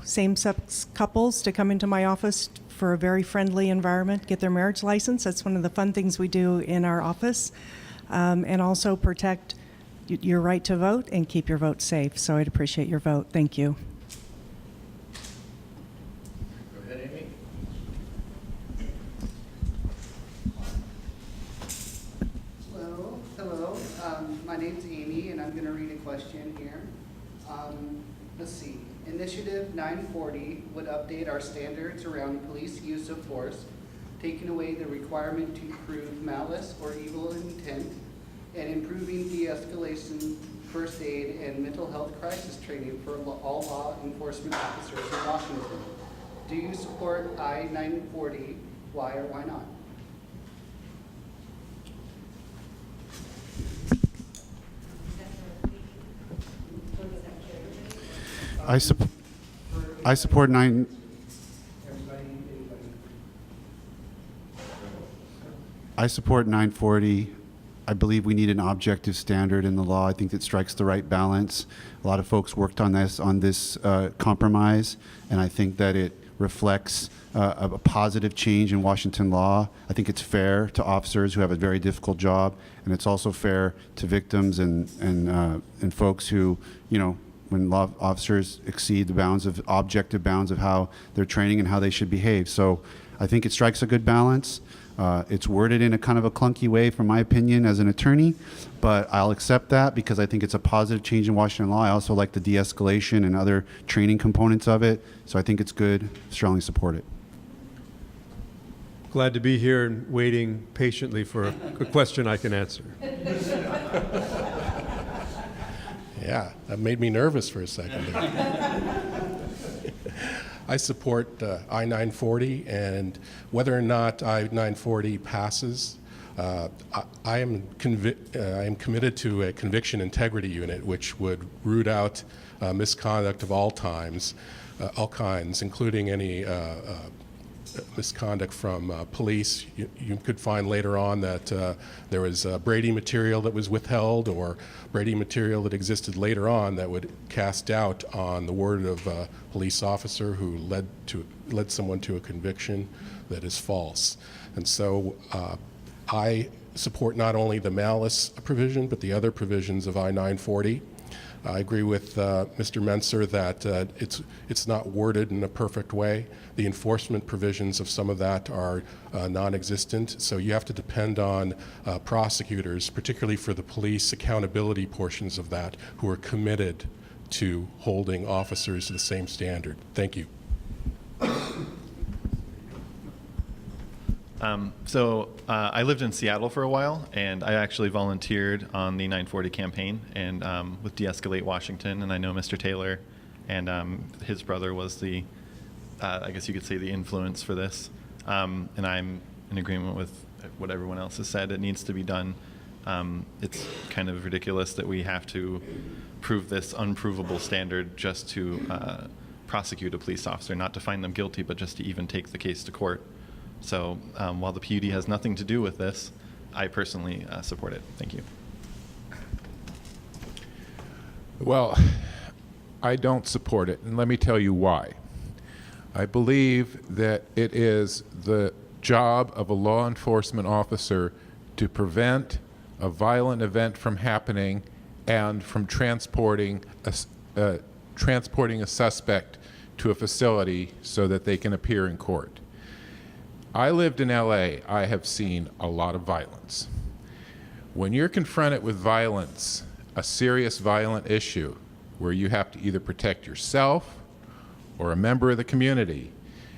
same-sex couples to come into my office for a very friendly environment, get their marriage license. That's one of the fun things we do in our office, and also protect your right to vote and keep your vote safe. So I'd appreciate your vote. Thank you. Go ahead, Amy. Hello. My name's Amy, and I'm going to read a question here. Let's see. Initiative 940 would update our standards around police use of force, taking away the requirement to prove malice or evil intent, and improving de-escalation, first aid, and mental health crisis training for all law enforcement officers in Washington. Do you support I-940? Why or why not? I support 9. I support 940. I believe we need an objective standard in the law. I think that strikes the right balance. A lot of folks worked on this compromise, and I think that it reflects a positive change in Washington law. I think it's fair to officers who have a very difficult job, and it's also fair to victims and folks who, when law officers exceed the objective bounds of how they're training and how they should behave. So I think it strikes a good balance. It's worded in a kind of a clunky way, from my opinion, as an attorney, but I'll accept that because I think it's a positive change in Washington law. I also like the de-escalation and other training components of it, so I think it's good. Strongly support it. Glad to be here and waiting patiently for a question I can answer. Yeah, that made me nervous for a second there. I support I-940, and whether or not I-940 passes, I am committed to a conviction integrity unit, which would root out misconduct of all kinds, including any misconduct from police. You could find later on that there was Brady material that was withheld, or Brady material that existed later on that would cast doubt on the word of a police officer who led someone to a conviction that is false. And so I support not only the malice provision, but the other provisions of I-940. I agree with Mr. Menser that it's not worded in a perfect way. The enforcement provisions of some of that are non-existent, so you have to depend on prosecutors, particularly for the police accountability portions of that, who are committed to holding officers to the same standard. Thank you. I lived in Seattle for a while, and I actually volunteered on the 940 campaign and with De-Escalate Washington, and I know Mr. Taylor, and his brother was the, I guess you could say, the influence for this. And I'm in agreement with what everyone else has said. It needs to be done. It's kind of ridiculous that we have to prove this unprovable standard just to prosecute a police officer, not to find them guilty, but just to even take the case to court. So while the PUD has nothing to do with this, I personally support it. Thank you. Well, I don't support it, and let me tell you why. I believe that it is the job of a law enforcement officer to prevent a violent event from happening and from transporting a suspect to a facility so that they can appear in court. I lived in LA. I have seen a lot of violence. When you're confronted with violence, a serious violent issue where you have to either protect yourself or a member of the community,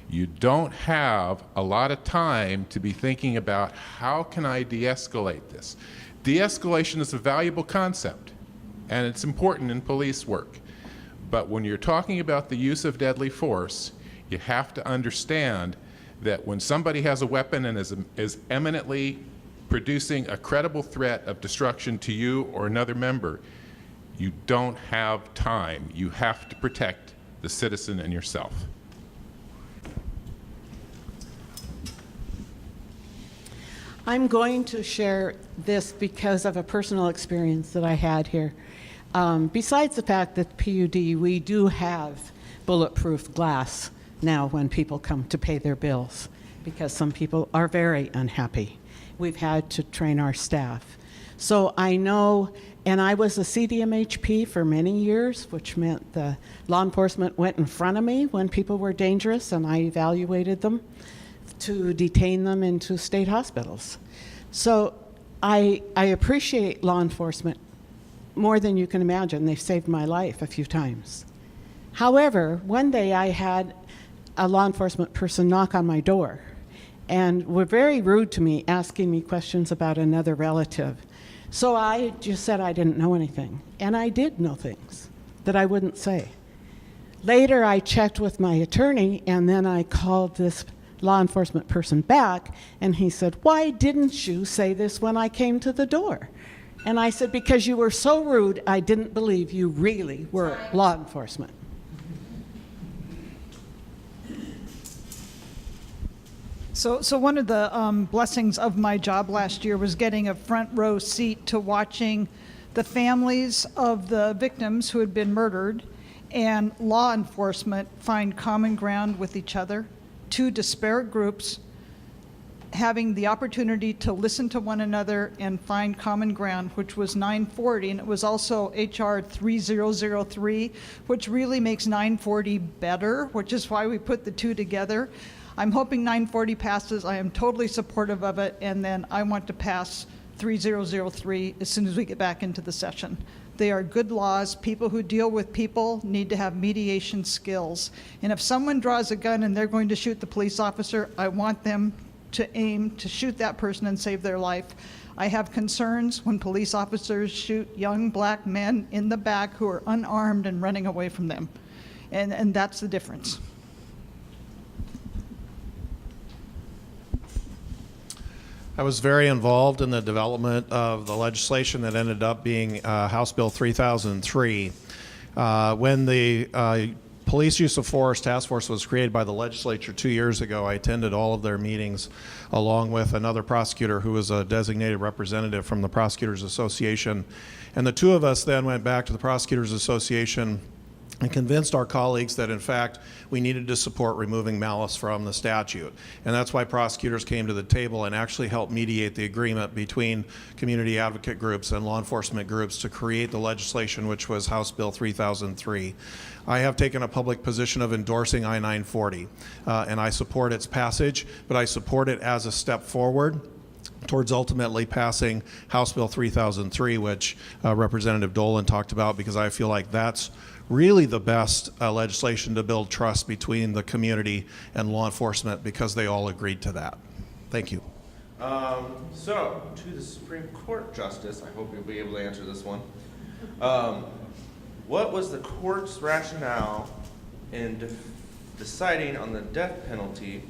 you don't have a lot of time to be thinking about how can I de-escalate this. De-escalation is a valuable concept, and it's important in police work. But when you're talking about the use of deadly force, you have to understand that when somebody has a weapon and is eminently producing a credible threat of destruction to you or another member, you don't have time. You have to protect the citizen and yourself. I'm going to share this because of a personal experience that I had here. Besides the fact that PUD, we do have bulletproof glass now when people come to pay their bills, because some people are very unhappy. We've had to train our staff. So I know, and I was a CDMHP for many years, which meant the law enforcement went in front of me when people were dangerous, and I evaluated them to detain them into state hospitals. So I appreciate law enforcement more than you can imagine. They've saved my life a few times. However, one day I had a law enforcement person knock on my door and were very rude to me, asking me questions about another relative. So I just said I didn't know anything, and I did know things that I wouldn't say. Later I checked with my attorney, and then I called this law enforcement person back, and he said, "Why didn't you say this when I came to the door?" And I said, "Because you were so rude, I didn't believe you really were law enforcement." So one of the blessings of my job last year was getting a front row seat to watching the families of the victims who had been murdered and law enforcement find common ground with each other, two disparate groups having the opportunity to listen to one another and find common ground, which was 940, and it was also HR 3003, which really makes 940 better, which is why we put the two together. I'm hoping 940 passes. I am totally supportive of it, and then I want to pass 3003 as soon as we get back into the session. They are good laws. People who deal with people need to have mediation skills. And if someone draws a gun and they're going to shoot the police officer, I want them to aim to shoot that person and save their life. I have concerns when police officers shoot young black men in the back who are unarmed and running away from them. And that's the difference. I was very involved in the development of the legislation that ended up being House Bill 3003. When the Police Use of Force Task Force was created by the legislature 2 years ago, I attended all of their meetings along with another prosecutor who was a designated representative from the Prosecutors Association. And the two of us then went back to the Prosecutors Association and convinced our colleagues that, in fact, we needed to support removing malice from the statute. And that's why prosecutors came to the table and actually helped mediate the agreement between community advocate groups and law enforcement groups to create the legislation, which was House Bill 3003. I have taken a public position of endorsing I-940, and I support its passage, but I support it as a step forward towards ultimately passing House Bill 3003, which Representative Dolan talked about, because I feel like that's really the best legislation to build trust between the community and law enforcement, because they all agreed to that. Thank you. So, to the Supreme Court Justice, I hope you'll be able to answer this one. What was the court's rationale in deciding on the death penalty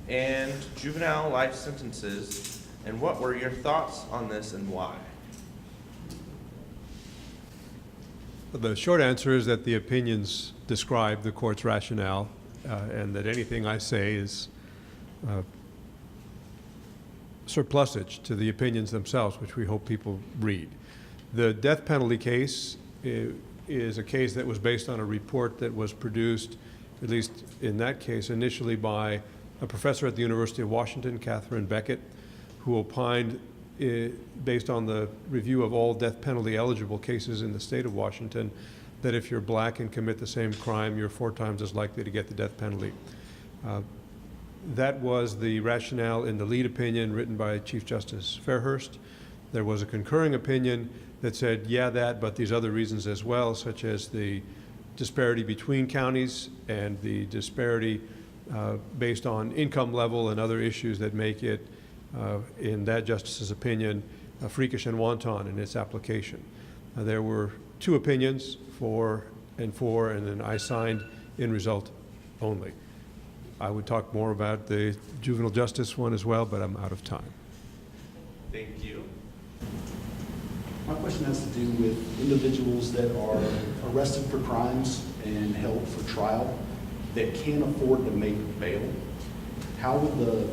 and juvenile life sentences, and what were your thoughts on this and why? The short answer is that the opinions describe the court's rationale, and that anything I say is surplusage to the opinions themselves, which we hope people read. The death penalty case is a case that was based on a report that was produced, at least in that case, initially by a professor at the University of Washington, Catherine Beckett, who opined, based on the review of all death penalty eligible cases in the state of Washington, that if you're black and commit the same crime, you're 4 times as likely to get the death penalty. That was the rationale in the lead opinion written by Chief Justice Fairhurst. There was a concurring opinion that said, yeah, that, but these other reasons as well, such as the disparity between counties and the disparity based on income level and other issues that make it, in that justice's opinion, freakish and wanton in its application. There were 2 opinions, 4 and 4, and then I signed in result only. I would talk more about the juvenile justice one as well, but I'm out of time. Thank you. My question has to do with individuals that are arrested for crimes and held for trial that can't afford to make bail. How would the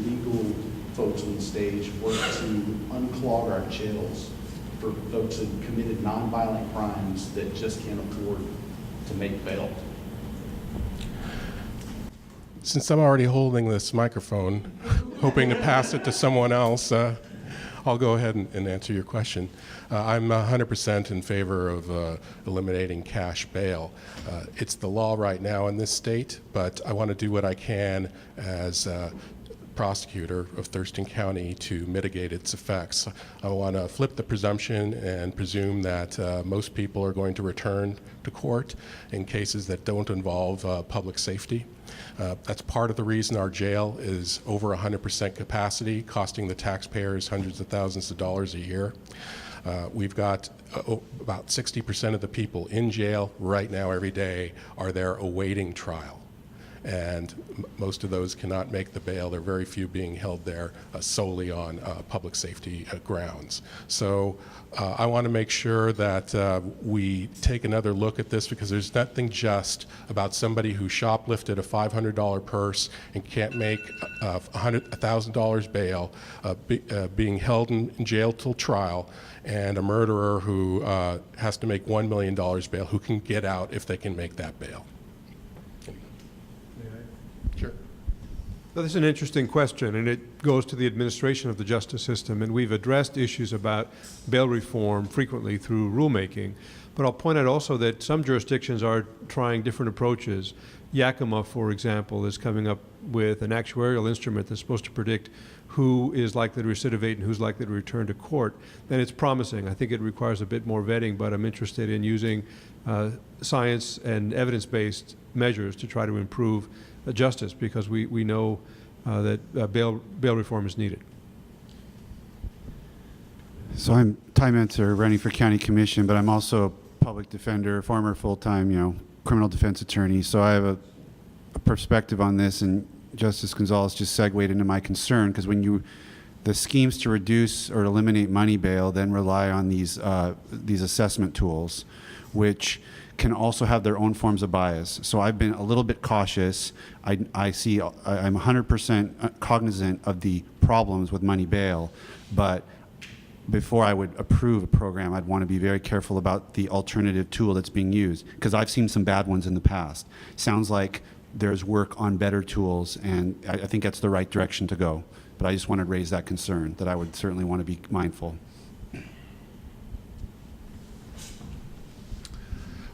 legal folks on the stage work to unclog our jails for folks that committed nonviolent crimes that just can't afford to make bail? Since I'm already holding this microphone, hoping to pass it to someone else, I'll go ahead and answer your question. I'm 100% in favor of eliminating cash bail. It's the law right now in this state, but I want to do what I can as prosecutor of Thurston County to mitigate its effects. I want to flip the presumption and presume that most people are going to return to court in cases that don't involve public safety. That's part of the reason our jail is over 100% capacity, costing the taxpayers hundreds of thousands of dollars a year. We've got about 60% of the people in jail right now every day are there awaiting trial. And most of those cannot make the bail. There are very few being held there solely on public safety grounds. So I want to make sure that we take another look at this, because there's nothing just about somebody who shoplifted a $500 purse and can't make $1,000 bail being held in jail till trial, and a murderer who has to make $1 million bail who can get out if they can make that bail. Sure. Well, this is an interesting question, and it goes to the administration of the justice system, and we've addressed issues about bail reform frequently through rulemaking. But I'll point out also that some jurisdictions are trying different approaches. Yakima, for example, is coming up with an actuarial instrument that's supposed to predict who is likely to recidivate and who's likely to return to court. And it's promising. I think it requires a bit more vetting, but I'm interested in using science and evidence-based measures to try to improve justice, because we know that bail reform is needed. So I'm Ty Mentzer, running for county commission, but I'm also a public defender, former full-time, criminal defense attorney. So I have a perspective on this, and Justice Gonzalez just segued into my concern, because when you The schemes to reduce or eliminate money bail then rely on these assessment tools, which can also have their own forms of bias. So I've been a little bit cautious. I'm 100% cognizant of the problems with money bail, but before I would approve a program, I'd want to be very careful about the alternative tool that's being used, because I've seen some bad ones in the past. Sounds like there's work on better tools, and I think that's the right direction to go. But I just wanted to raise that concern, that I would certainly want to be mindful.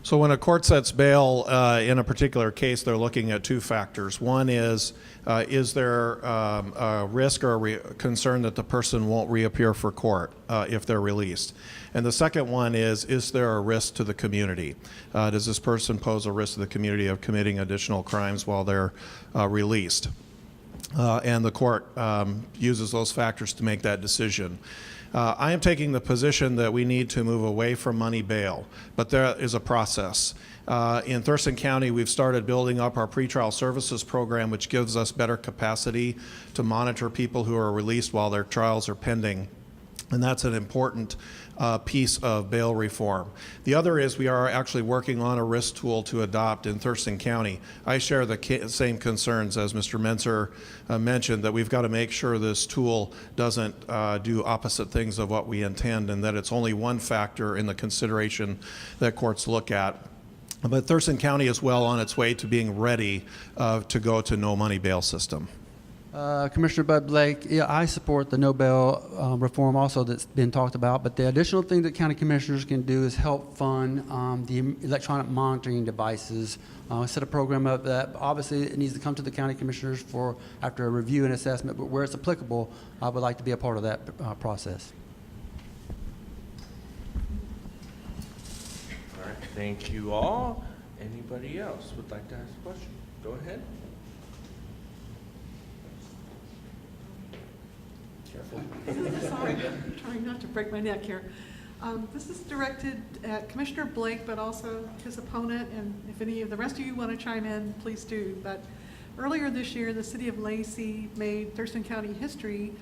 So when a court sets bail in a particular case, they're looking at two factors. One is there a risk or a concern that the person won't reappear for court if they're released? And the second one is there a risk to the community? Does this person pose a risk to the community of committing additional crimes while they're released? And the court uses those factors to make that decision. I am taking the position that we need to move away from money bail, but there is a process. In Thurston County, we've started building up our pretrial services program, which gives us better capacity to monitor people who are released while their trials are pending. And that's an important piece of bail reform. The other is we are actually working on a risk tool to adopt in Thurston County. I share the same concerns as Mr. Menser mentioned, that we've got to make sure this tool doesn't do opposite things of what we intend, and that it's only one factor in the consideration that courts look at. But Thurston County is well on its way to being ready to go to no money bail system. Commissioner Bud Blake, yeah, I support the no bail reform also that's been talked about, but the additional thing that county commissioners can do is help fund the electronic monitoring devices. Set a program up that obviously it needs to come to the county commissioners for after a review and assessment, but where it's applicable, I would like to be a part of that process. All right, thank you all. Anybody else would like to ask a question? Go ahead. Sorry, I'm trying not to break my neck here. This is directed at Commissioner Blake, but also his opponent, and if any of the rest of you want to chime in, please do. But earlier this year, the city of Lacey made Thurston County history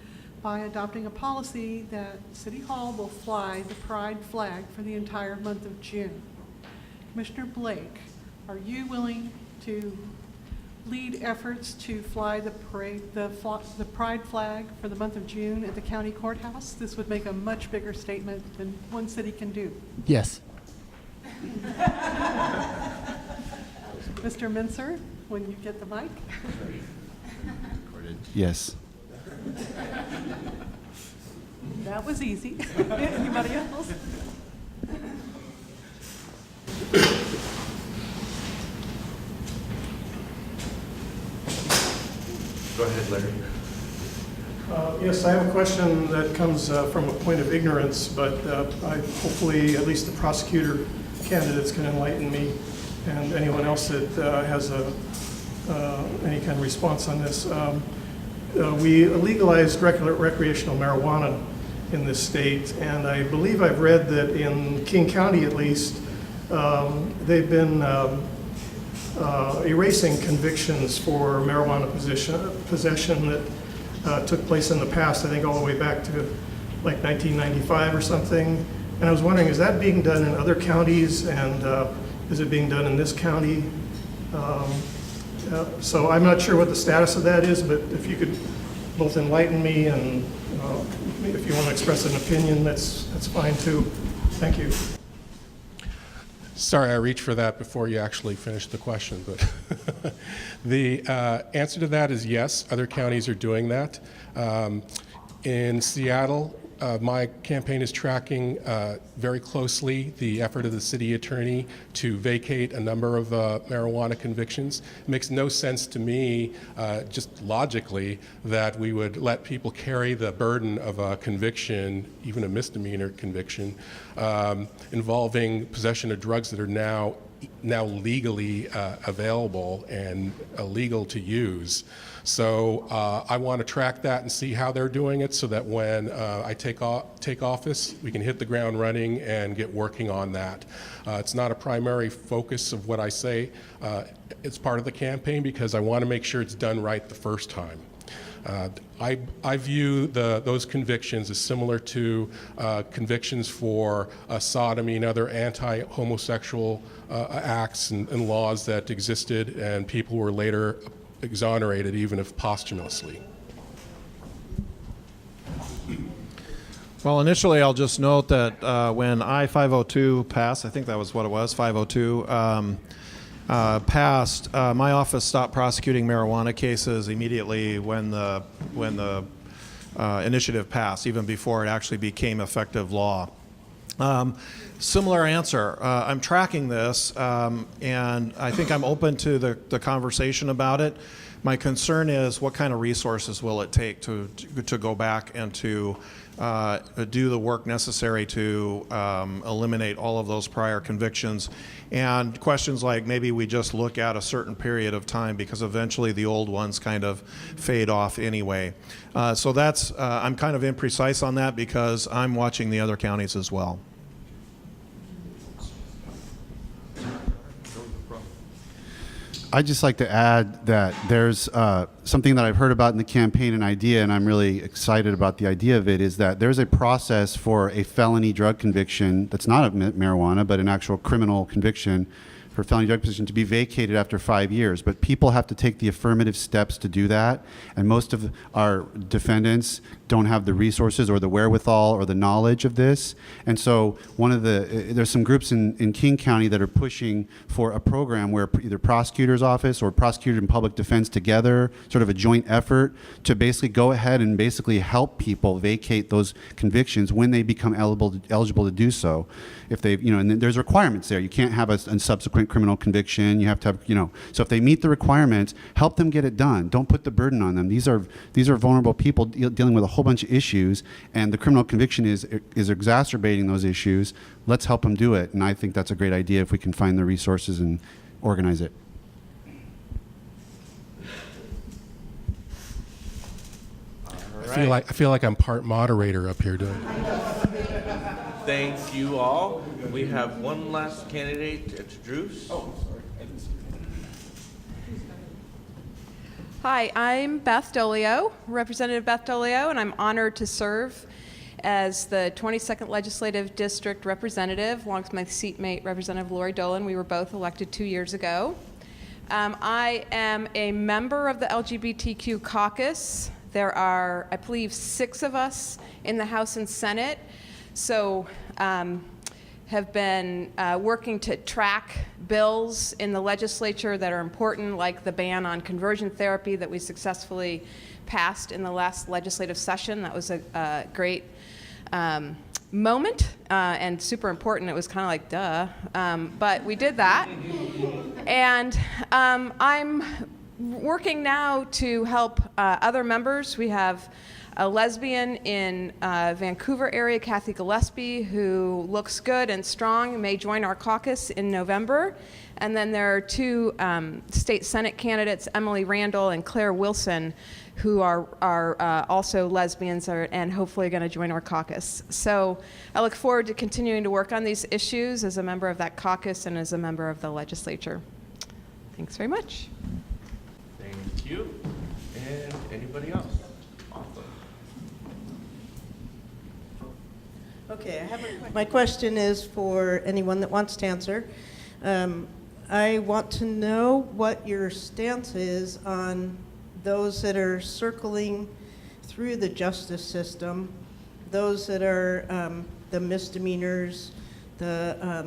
by adopting a policy that City Hall will fly the pride flag for the entire month of June. Commissioner Blake, are you willing to lead efforts to fly the pride flag for the month of June at the county courthouse? This would make a much bigger statement than one city can do. Yes. Mr. Menser, when you get the mic. Yes. That was easy. Anybody else? Go ahead, Larry. Yes, I have a question that comes from a point of ignorance, but hopefully at least the prosecutor candidates can enlighten me and anyone else that has any kind of response on this. We legalized recreational marijuana in this state, and I believe I've read that in King County at least, they've been erasing convictions for marijuana possession that took place in the past, I think all the way back to like 1995 or something. And I was wondering, is that being done in other counties, and is it being done in this county? So I'm not sure what the status of that is, but if you could both enlighten me, and if you want to express an opinion, that's fine too. Thank you. Sorry, I reached for that before you actually finished the question, but the answer to that is yes, other counties are doing that. In Seattle, my campaign is tracking very closely the effort of the city attorney to vacate a number of marijuana convictions. It makes no sense to me, just logically, that we would let people carry the burden of a conviction, even a misdemeanor conviction, involving possession of drugs that are now legally available and illegal to use. So I want to track that and see how they're doing it, so that when I take office, we can hit the ground running and get working on that. It's not a primary focus of what I say. It's part of the campaign because I want to make sure it's done right the first time. I view those convictions as similar to convictions for sodomy and other anti-homosexual acts and laws that existed, and people were later exonerated, even if posthumously. Well, initially, I'll just note that when I-502 passed, I think that was what it was, 502, passed, my office stopped prosecuting marijuana cases immediately when the initiative passed, even before it actually became effective law. Similar answer. I'm tracking this, and I think I'm open to the conversation about it. My concern is what kind of resources will it take to go back and to do the work necessary to eliminate all of those prior convictions, and questions like maybe we just look at a certain period of time because eventually the old ones kind of fade off anyway. So that's I'm kind of imprecise on that because I'm watching the other counties as well. I'd just like to add that there's something that I've heard about in the campaign, an idea, and I'm really excited about the idea of it, is that there's a process for a felony drug conviction that's not a marijuana, but an actual criminal conviction for felony drug possession to be vacated after 5 years. But people have to take the affirmative steps to do that, and most of our defendants don't have the resources or the wherewithal or the knowledge of this. And so there's some groups in King County that are pushing for a program where either prosecutor's office or prosecutor and public defense together, sort of a joint effort to basically go ahead and basically help people vacate those convictions when they become eligible to do so. If they, and there's requirements there. You can't have a subsequent criminal conviction. You have to have, so if they meet the requirements, help them get it done. Don't put the burden on them. These are vulnerable people dealing with a whole bunch of issues, and the criminal conviction is exacerbating those issues. Let's help them do it, and I think that's a great idea if we can find the resources and organize it. I feel like I'm part moderator up here doing it. Thank you all. We have one last candidate to introduce. Oh, sorry. Hi, I'm Beth Dolio, Representative Beth Dolio, and I'm honored to serve as the 22nd Legislative District Representative, along with my seatmate, Representative Lori Dolan. We were both elected 2 years ago. I am a member of the LGBTQ caucus. There are, I believe, 6 of us in the House and Senate. So have been working to track bills in the legislature that are important, like the ban on conversion therapy that we successfully passed in the last legislative session. That was a great moment and super important. It was kind of like, duh, but we did that. And I'm working now to help other members. We have a lesbian in Vancouver area, Kathy Gillespie, who looks good and strong, may join our caucus in November. And then there are 2 state Senate candidates, Emily Randall and Claire Wilson, who are also lesbians and hopefully going to join our caucus. So I look forward to continuing to work on these issues as a member of that caucus and as a member of the legislature. Thanks very much. Thank you. And anybody else? Okay, my question is for anyone that wants to answer. I want to know what your stance is on those that are circling through the justice system, those that are the misdemeanors, the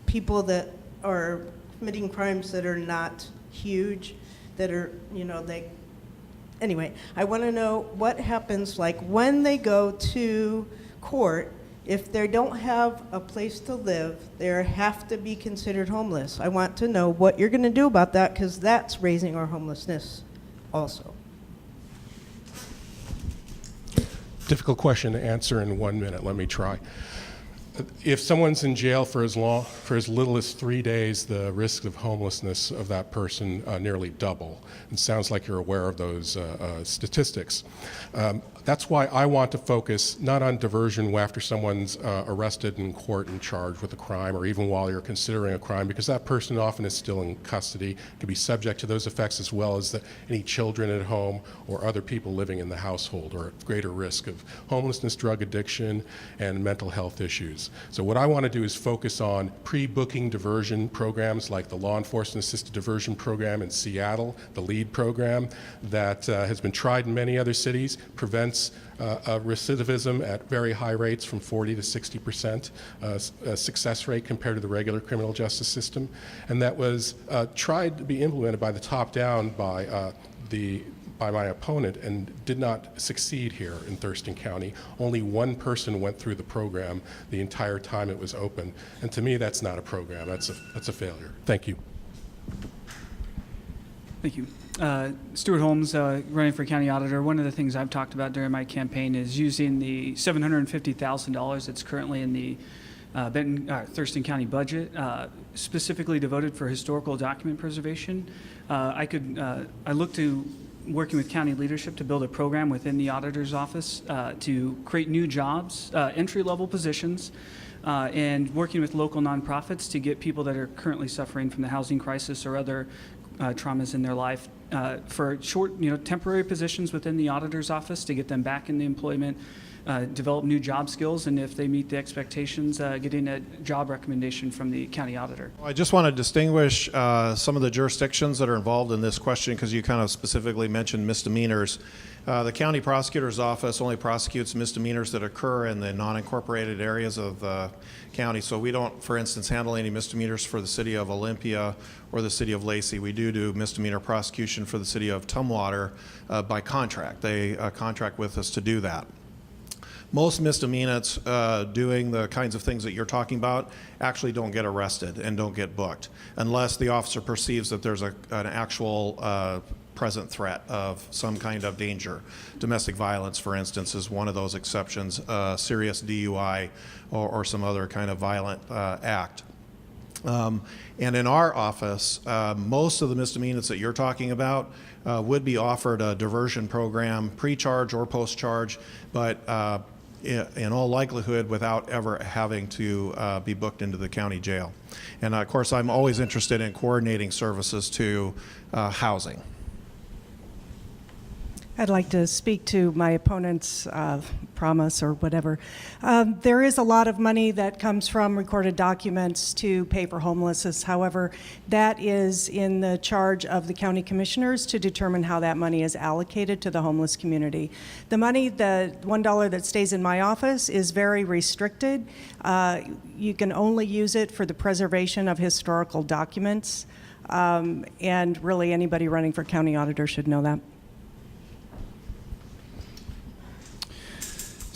people that are committing crimes that are not huge, that are, Anyway, I want to know what happens, like when they go to court, if they don't have a place to live, they have to be considered homeless. I want to know what you're going to do about that, because that's raising our homelessness also. Difficult question to answer in 1 minute. Let me try. If someone's in jail for as little as 3 days, the risk of homelessness of that person nearly double. It sounds like you're aware of those statistics. That's why I want to focus not on diversion after someone's arrested in court and charged with a crime, or even while you're considering a crime, because that person often is still in custody, can be subject to those effects, as well as any children at home or other people living in the household are at greater risk of homelessness, drug addiction, and mental health issues. So what I want to do is focus on pre-booking diversion programs like the Law Enforcement Assisted Diversion Program in Seattle, the LEAD program that has been tried in many other cities, prevents recidivism at very high rates, from 40 to 60% success rate compared to the regular criminal justice system, and that was tried to be implemented by the top down by my opponent and did not succeed here in Thurston County. Only one person went through the program the entire time it was open, and to me that's not a program, that's a failure. Thank you. Thank you. Stuart Holmes, running for county auditor. One of the things I've talked about during my campaign is using the $750,000 that's currently in the Thurston County budget, specifically devoted for historical document preservation. I look to working with county leadership to build a program within the auditor's office to create new jobs, entry-level positions, and working with local nonprofits to get people that are currently suffering from the housing crisis or other traumas in their life for short, temporary positions within the auditor's office to get them back in the employment, develop new job skills, and if they meet the expectations, getting a job recommendation from the county auditor. I just want to distinguish some of the jurisdictions that are involved in this question, because you kind of specifically mentioned misdemeanors. The county prosecutor's office only prosecutes misdemeanors that occur in the non-incorporated areas of the county. So we don't, for instance, handle any misdemeanors for the city of Olympia or the city of Lacey. We do misdemeanor prosecution for the city of Tumwater by contract. They contract with us to do that. Most misdemeanors doing the kinds of things that you're talking about actually don't get arrested and don't get booked unless the officer perceives that there's an actual present threat of some kind of danger. Domestic violence, for instance, is one of those exceptions, serious DUI or some other kind of violent act. And in our office, most of the misdemeanors that you're talking about would be offered a diversion program, pre-charge or post-charge, but in all likelihood without ever having to be booked into the county jail. And of course, I'm always interested in coordinating services to housing. I'd like to speak to my opponent's promise or whatever. There is a lot of money that comes from recorded documents to pay for homelessness. However, that is in the charge of the county commissioners to determine how that money is allocated to the homeless community. The money, the $1 that stays in my office, is very restricted. You can only use it for the preservation of historical documents. And really anybody running for county auditor should know that.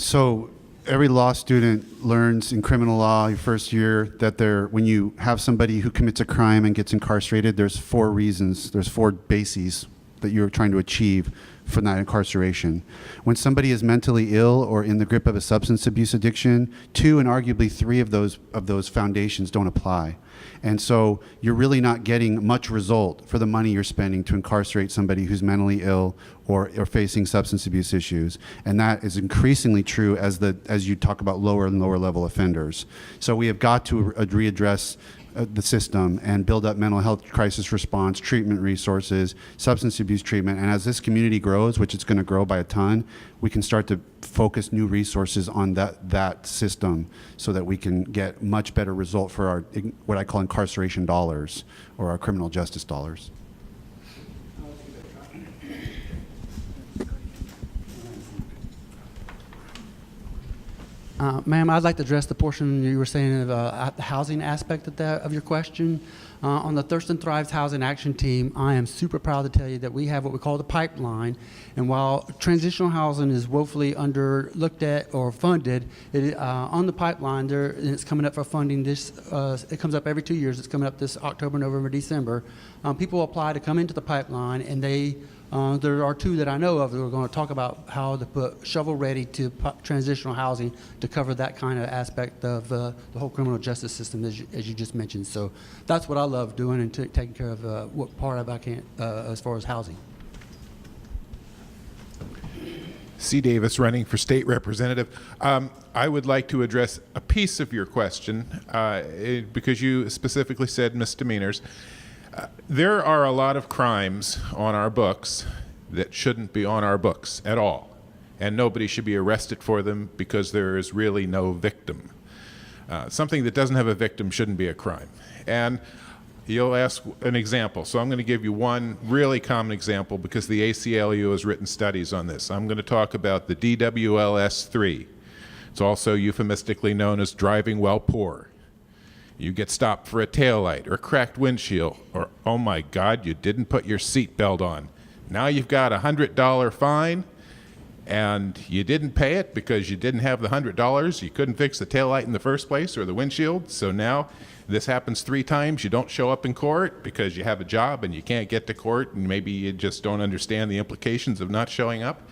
So every law student learns in criminal law your first year that when you have somebody who commits a crime and gets incarcerated, there's 4 reasons, there's 4 bases that you're trying to achieve for that incarceration. When somebody is mentally ill or in the grip of a substance abuse addiction, 2 and arguably 3 of those foundations don't apply. And so you're really not getting much result for the money you're spending to incarcerate somebody who's mentally ill or facing substance abuse issues. And that is increasingly true as you talk about lower and lower level offenders. So we have got to readdress the system and build up mental health crisis response, treatment resources, substance abuse treatment. And as this community grows, which it's going to grow by a ton, we can start to focus new resources on that system so that we can get much better result for our, what I call incarceration dollars or our criminal justice dollars. Ma'am, I'd like to address the portion you were saying of the housing aspect of your question. On the Thurston Thrives Housing Action Team, I am super proud to tell you that we have what we call the pipeline. And while transitional housing is woefully underlooked at or funded, on the pipeline, it's coming up for funding it comes up every 2 years. It's coming up this October, November, December. People apply to come into the pipeline, and they There are two that I know of that are going to talk about how to put shovel-ready to transitional housing to cover that kind of aspect of the whole criminal justice system, as you just mentioned. So that's what I love doing and taking care of what part of I can as far as housing. C. Davis, running for state representative. I would like to address a piece of your question because you specifically said misdemeanors. There are a lot of crimes on our books that shouldn't be on our books at all, and nobody should be arrested for them because there is really no victim. Something that doesn't have a victim shouldn't be a crime. And you'll ask an example, so I'm going to give you one really common example because the ACLU has written studies on this. I'm going to talk about the DWLS-3. It's also euphemistically known as driving while poor. You get stopped for a taillight or a cracked windshield, or, oh my God, you didn't put your seatbelt on. Now you've got a $100 fine, and you didn't pay it because you didn't have the $100. You couldn't fix the taillight in the first place or the windshield. So now this happens 3 times. You don't show up in court because you have a job and you can't get to court, and maybe you just don't understand the implications of not showing up.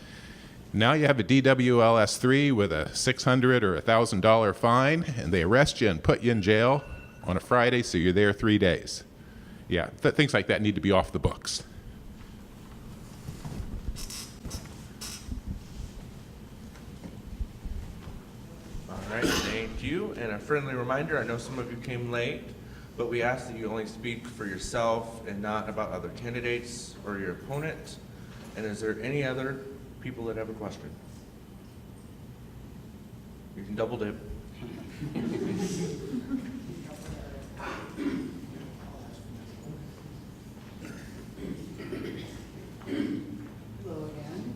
Now you have a DWLS-3 with a $600 or $1,000 fine, and they arrest you and put you in jail on a Friday, so you're there 3 days. Yeah, things like that need to be off the books. All right, thank you. And a friendly reminder, I know some of you came late, but we ask that you only speak for yourself and not about other candidates or your opponent. And is there any other people that have a question? You can double dip. Hello again.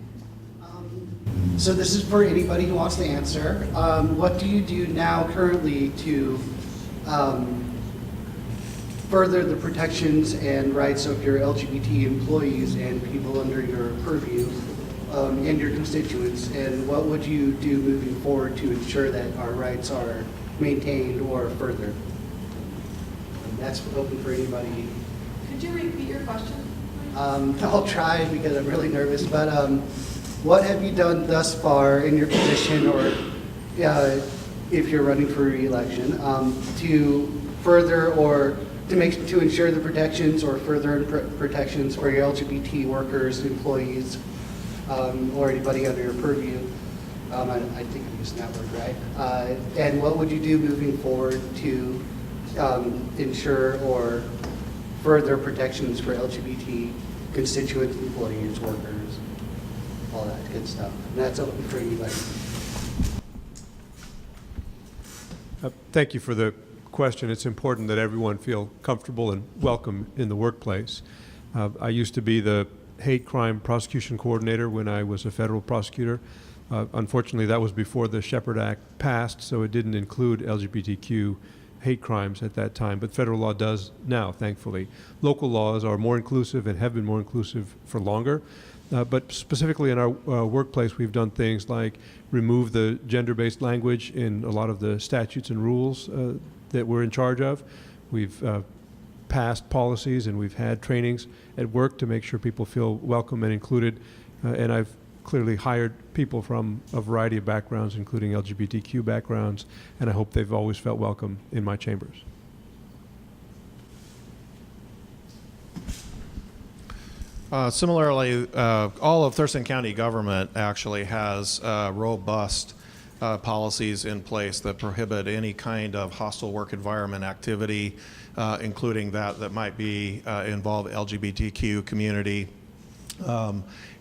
So this is for anybody who wants to answer. What do you do now currently to further the protections and rights of your LGBT employees and people under your purview and your constituents? And what would you do moving forward to ensure that our rights are maintained or furthered? And that's open for anybody. Could you repeat your question? I'll try because I'm really nervous, but what have you done thus far in your position, or if you're running for re-election, to further or to ensure the protections or further protections for your LGBT workers, employees, or anybody under your purview? I think I'm using that word right. And what would you do moving forward to ensure or further protections for LGBT constituents, employees, workers, all that good stuff? And that's open for anybody. Thank you for the question. It's important that everyone feel comfortable and welcome in the workplace. I used to be the hate crime prosecution coordinator when I was a federal prosecutor. Unfortunately, that was before the Shepherd Act passed, so it didn't include LGBTQ hate crimes at that time, but federal law does now, thankfully. Local laws are more inclusive and have been more inclusive for longer, but specifically in our workplace, we've done things like remove the gender-based language in a lot of the statutes and rules that we're in charge of. We've passed policies and we've had trainings at work to make sure people feel welcome and included, and I've clearly hired people from a variety of backgrounds, including LGBTQ backgrounds, and I hope they've always felt welcome in my chambers. Similarly, all of Thurston County government actually has robust policies in place that prohibit any kind of hostile work environment activity, including that might be involve LGBTQ community.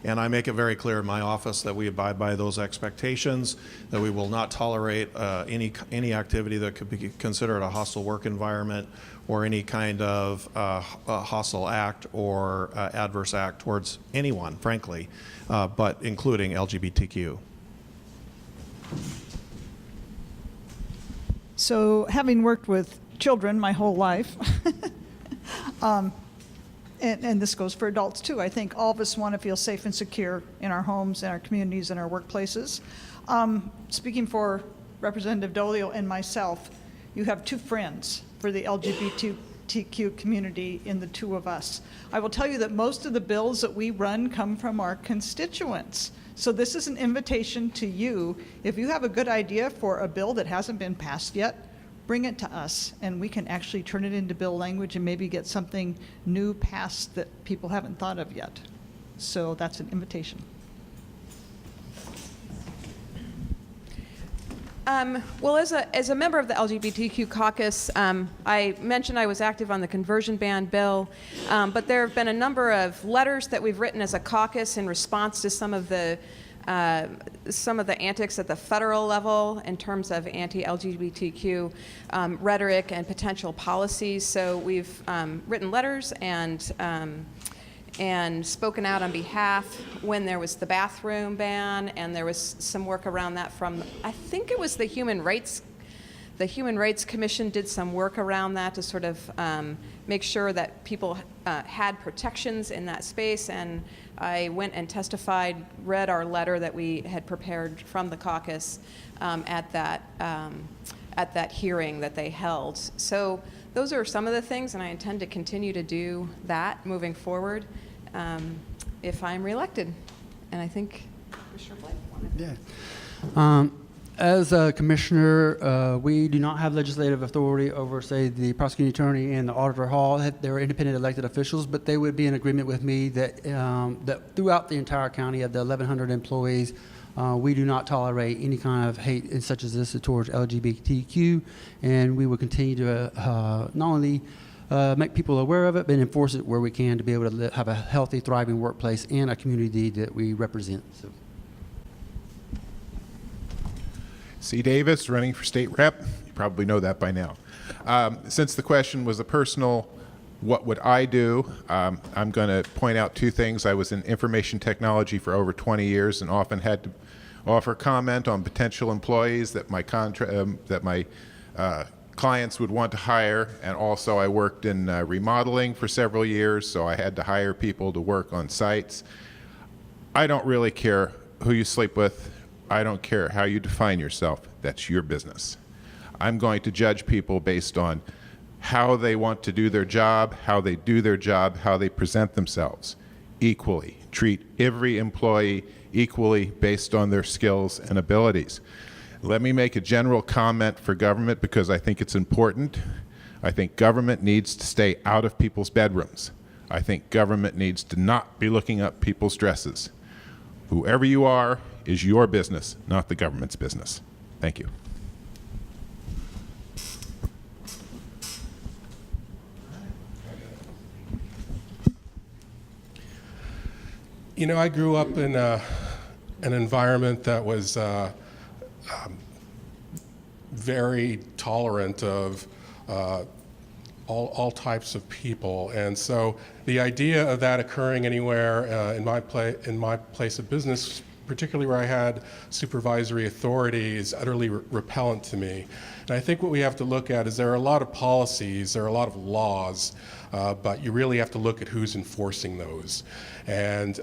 And I make it very clear in my office that we abide by those expectations, that we will not tolerate any activity that could be considered a hostile work environment or any kind of hostile act or adverse act towards anyone, frankly, but including LGBTQ. So having worked with children my whole life, and this goes for adults too, I think all of us want to feel safe and secure in our homes, in our communities, in our workplaces. Speaking for Representative Dolio and myself, you have 2 friends for the LGBT LGBTQ community in the two of us. I will tell you that most of the bills that we run come from our constituents. So this is an invitation to you. If you have a good idea for a bill that hasn't been passed yet, bring it to us, and we can actually turn it into bill language and maybe get something new passed that people haven't thought of yet. So that's an invitation. Well, as a member of the LGBTQ caucus, I mentioned I was active on the conversion ban bill, but there have been a number of letters that we've written as a caucus in response to some of the antics at the federal level in terms of anti-LGBTQ rhetoric and potential policies. So we've written letters and spoken out on behalf when there was the bathroom ban, and there was some work around that from, I think it was the Human Rights Commission did some work around that to sort of make sure that people had protections in that space. And I went and testified, read our letter that we had prepared from the caucus at that hearing that they held. So those are some of the things, and I intend to continue to do that moving forward if I'm reelected. And I think Commissioner Blake wanted. Yeah. As a commissioner, we do not have legislative authority over, say, the prosecuting attorney and the auditor hall. They're independent elected officials, but they would be in agreement with me that that throughout the entire county of the 1,100 employees, we do not tolerate any kind of hate such as this towards LGBTQ, and we will continue to not only make people aware of it, but enforce it where we can to be able to have a healthy, thriving workplace and a community that we represent. So. C. Davis, running for state rep. You probably know that by now. Since the question was a personal, what would I do? I'm going to point out two things. I was in information technology for over 20 years and often had to offer comment on potential employees that my clients would want to hire, and also I worked in remodeling for several years, so I had to hire people to work on sites. I don't really care who you sleep with. I don't care how you define yourself. That's your business. I'm going to judge people based on how they want to do their job, how they do their job, how they present themselves equally. Treat every employee equally based on their skills and abilities. Let me make a general comment for government because I think it's important. I think government needs to stay out of people's bedrooms. I think government needs to not be looking up people's dresses. Whoever you are is your business, not the government's business. Thank you. You know, I grew up in an environment that was very tolerant of all types of people, and so the idea of that occurring anywhere in my place of business, particularly where I had supervisory authority, is utterly repellent to me. And I think what we have to look at is there are a lot of policies, there are a lot of laws, but you really have to look at who's enforcing those. And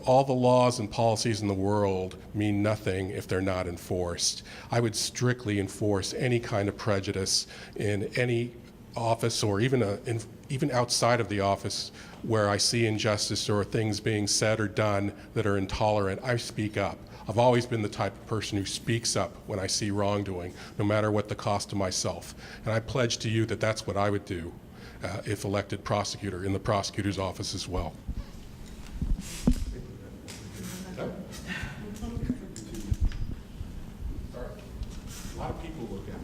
all the laws and policies in the world mean nothing if they're not enforced. I would strictly enforce any kind of prejudice in any office, or even outside of the office where I see injustice or things being said or done that are intolerant. I speak up. I've always been the type of person who speaks up when I see wrongdoing, no matter what the cost to myself. And I pledge to you that that's what I would do if elected prosecutor in the prosecutor's office as well. A lot of people look at it.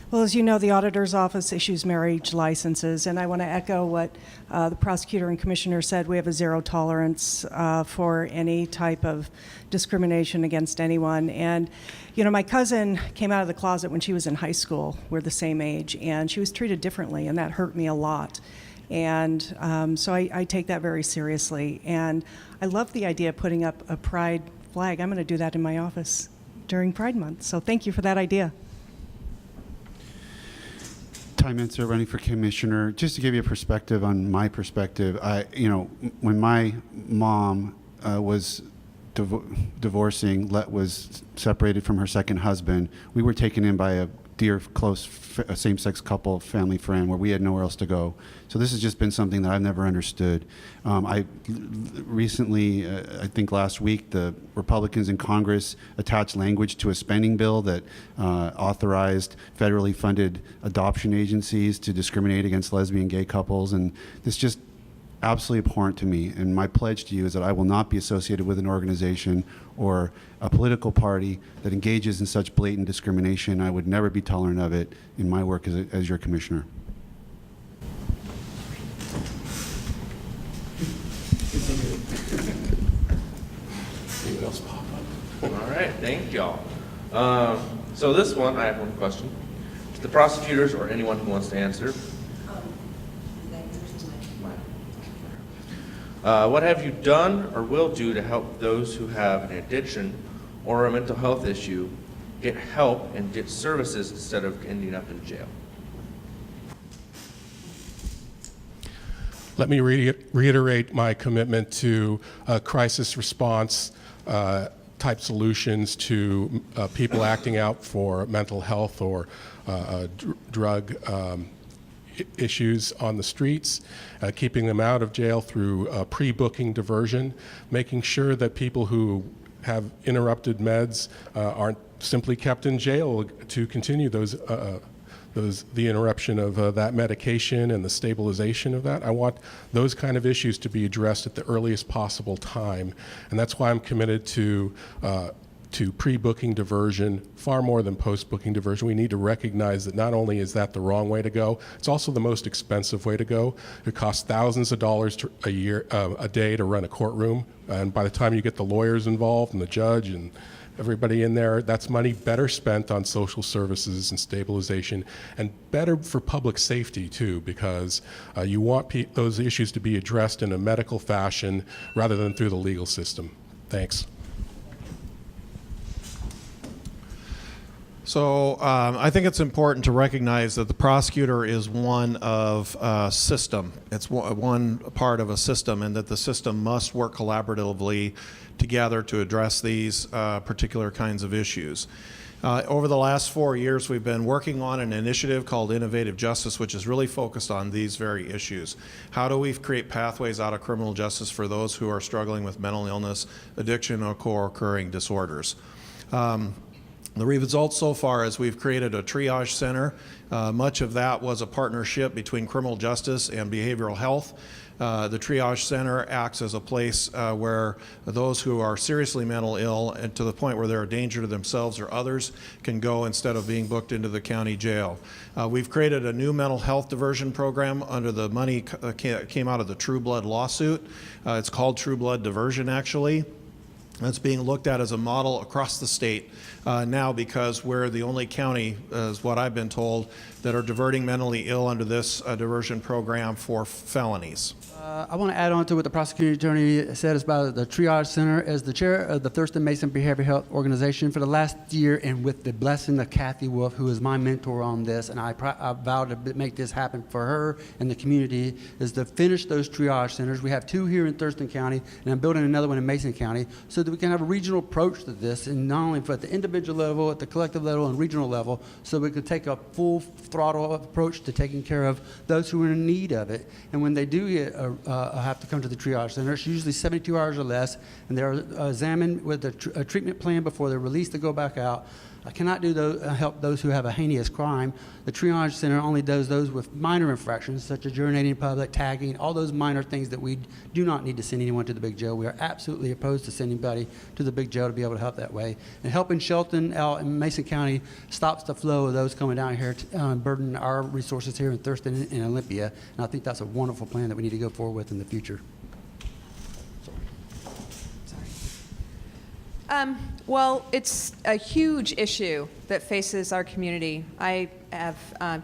Well, as you know, the auditor's office issues marriage licenses, and I want to echo what the prosecutor and commissioner said. We have a zero tolerance for any type of discrimination against anyone. And, you know, my cousin came out of the closet when she was in high school. We're the same age, and she was treated differently, and that hurt me a lot. And so I take that very seriously. And I love the idea of putting up a pride flag. I'm going to do that in my office during Pride Month. So thank you for that idea. Ty Mentzer, running for commissioner. Just to give you a perspective on my perspective, when my mom was divorcing, was separated from her second husband, we were taken in by dear, close same-sex couple, family friend, where we had nowhere else to go. So this has just been something that I've never understood. I recently, I think last week, the Republicans in Congress attached language to a spending bill that authorized federally funded adoption agencies to discriminate against lesbian gay couples, and this just absolutely abhorrent to me. And my pledge to you is that I will not be associated with an organization or a political party that engages in such blatant discrimination. I would never be tolerant of it in my work as your commissioner. All right, thank y'all. So this one, I have one question. To the prosecutors or anyone who wants to answer. What have you done or will do to help those who have an addiction or a mental health issue get help and get services instead of ending up in jail? Let me reiterate my commitment to crisis response type solutions to people acting out for mental health or drug issues on the streets, keeping them out of jail through pre-booking diversion, making sure that people who have interrupted meds aren't simply kept in jail to continue the interruption of that medication and the stabilization of that. I want those kind of issues to be addressed at the earliest possible time, and that's why I'm committed to pre-booking diversion far more than post-booking diversion. We need to recognize that not only is that the wrong way to go, it's also the most expensive way to go. It costs thousands of dollars a day to run a courtroom, and by the time you get the lawyers involved and the judge and everybody in there, that's money better spent on social services and stabilization, and better for public safety too, because you want those issues to be addressed in a medical fashion rather than through the legal system. Thanks. So I think it's important to recognize that the prosecutor is one of a system. It's one part of a system, and that the system must work collaboratively together to address these particular kinds of issues. Over the last 4 years, we've been working on an initiative called Innovative Justice, which is really focused on these very issues. How do we create pathways out of criminal justice for those who are struggling with mental illness, addiction, or co-occurring disorders? The results so far is we've created a triage center. Much of that was a partnership between criminal justice and behavioral health. The triage center acts as a place where those who are seriously mentally ill and to the point where they're a danger to themselves or others can go instead of being booked into the county jail. We've created a new mental health diversion program under the money came out of the True Blood lawsuit. It's called True Blood Diversion, actually. It's being looked at as a model across the state now, because we're the only county, is what I've been told, that are diverting mentally ill under this diversion program for felonies. I want to add on to what the prosecuting attorney said about the triage center. As the chair of the Thurston Mason Behavioral Health Organization for the last year, and with the blessing of Kathy Wolf, who is my mentor on this, and I vowed to make this happen for her and the community, is to finish those triage centers. We have 2 here in Thurston County, and I'm building another one in Mason County, so that we can have a regional approach to this, and not only at the individual level, at the collective level, and regional level, so we could take a full throttle approach to taking care of those who are in need of it. And when they do get have to come to the triage center, it's usually 72 hours or less, and they're examined with a treatment plan before they're released to go back out. I cannot do help those who have a heinous crime. The triage center only does those with minor infractions, such as urinating in public, tagging, all those minor things that we do not need to send anyone to the big jail. We are absolutely opposed to sending anybody to the big jail to be able to help that way. And helping Shelton out in Mason County stops the flow of those coming down here to burden our resources here in Thurston and Olympia. And I think that's a wonderful plan that we need to go forward with in the future. Well, it's a huge issue that faces our community. I have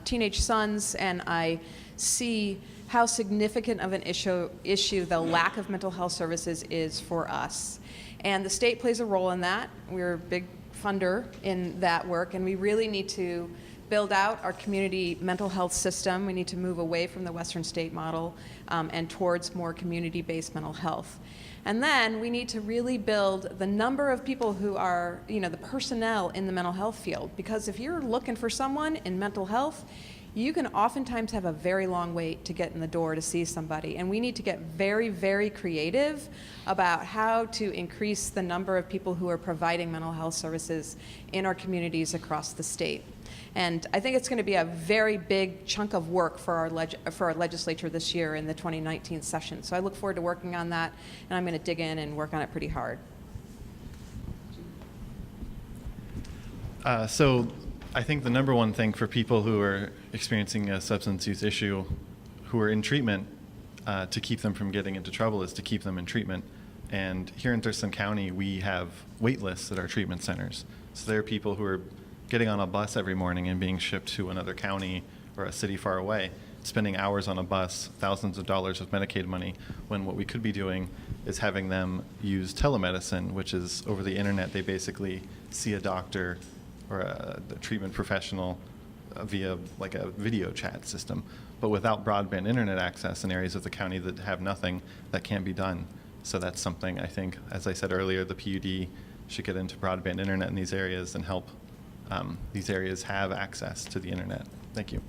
teenage sons, and I see how significant of an issue the lack of mental health services is for us. And the state plays a role in that. We're a big funder in that work, and we really need to build out our community mental health system. We need to move away from the Western state model and towards more community-based mental health. And then we need to really build the number of people who are, the personnel in the mental health field. Because if you're looking for someone in mental health, you can oftentimes have a very long wait to get in the door to see somebody. And we need to get very, very creative about how to increase the number of people who are providing mental health services in our communities across the state. And I think it's going to be a very big chunk of work for our legislature this year in the 2019 session. So I look forward to working on that, and I'm going to dig in and work on it pretty hard. So I think the number one thing for people who are experiencing a substance use issue, who are in treatment, to keep them from getting into trouble is to keep them in treatment. And here in Thurston County, we have wait lists at our treatment centers. So there are people who are getting on a bus every morning and being shipped to another county or a city far away, spending hours on a bus, thousands of dollars of Medicaid money, when what we could be doing is having them use telemedicine, which is over the internet. They basically see a doctor or a treatment professional via like a video chat system. But without broadband internet access in areas of the county that have nothing, that can't be done. So that's something I think, as I said earlier, the PUD should get into broadband internet in these areas and help these areas have access to the internet. Thank you.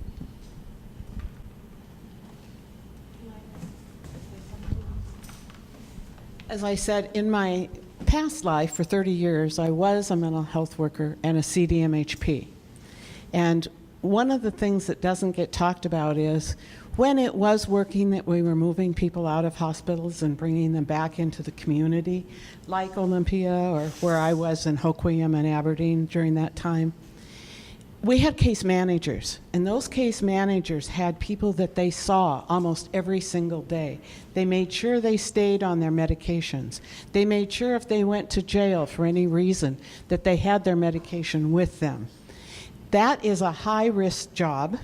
As I said, in my past life, for 30 years, I was a mental health worker and a CDMHP. And one of the things that doesn't get talked about is when it was working that we were moving people out of hospitals and bringing them back into the community, like Olympia or where I was in Hoquiam and Aberdeen during that time, we had case managers, and those case managers had people that they saw almost every single day. They made sure they stayed on their medications. They made sure if they went to jail for any reason that they had their medication with them. That is a high-risk job.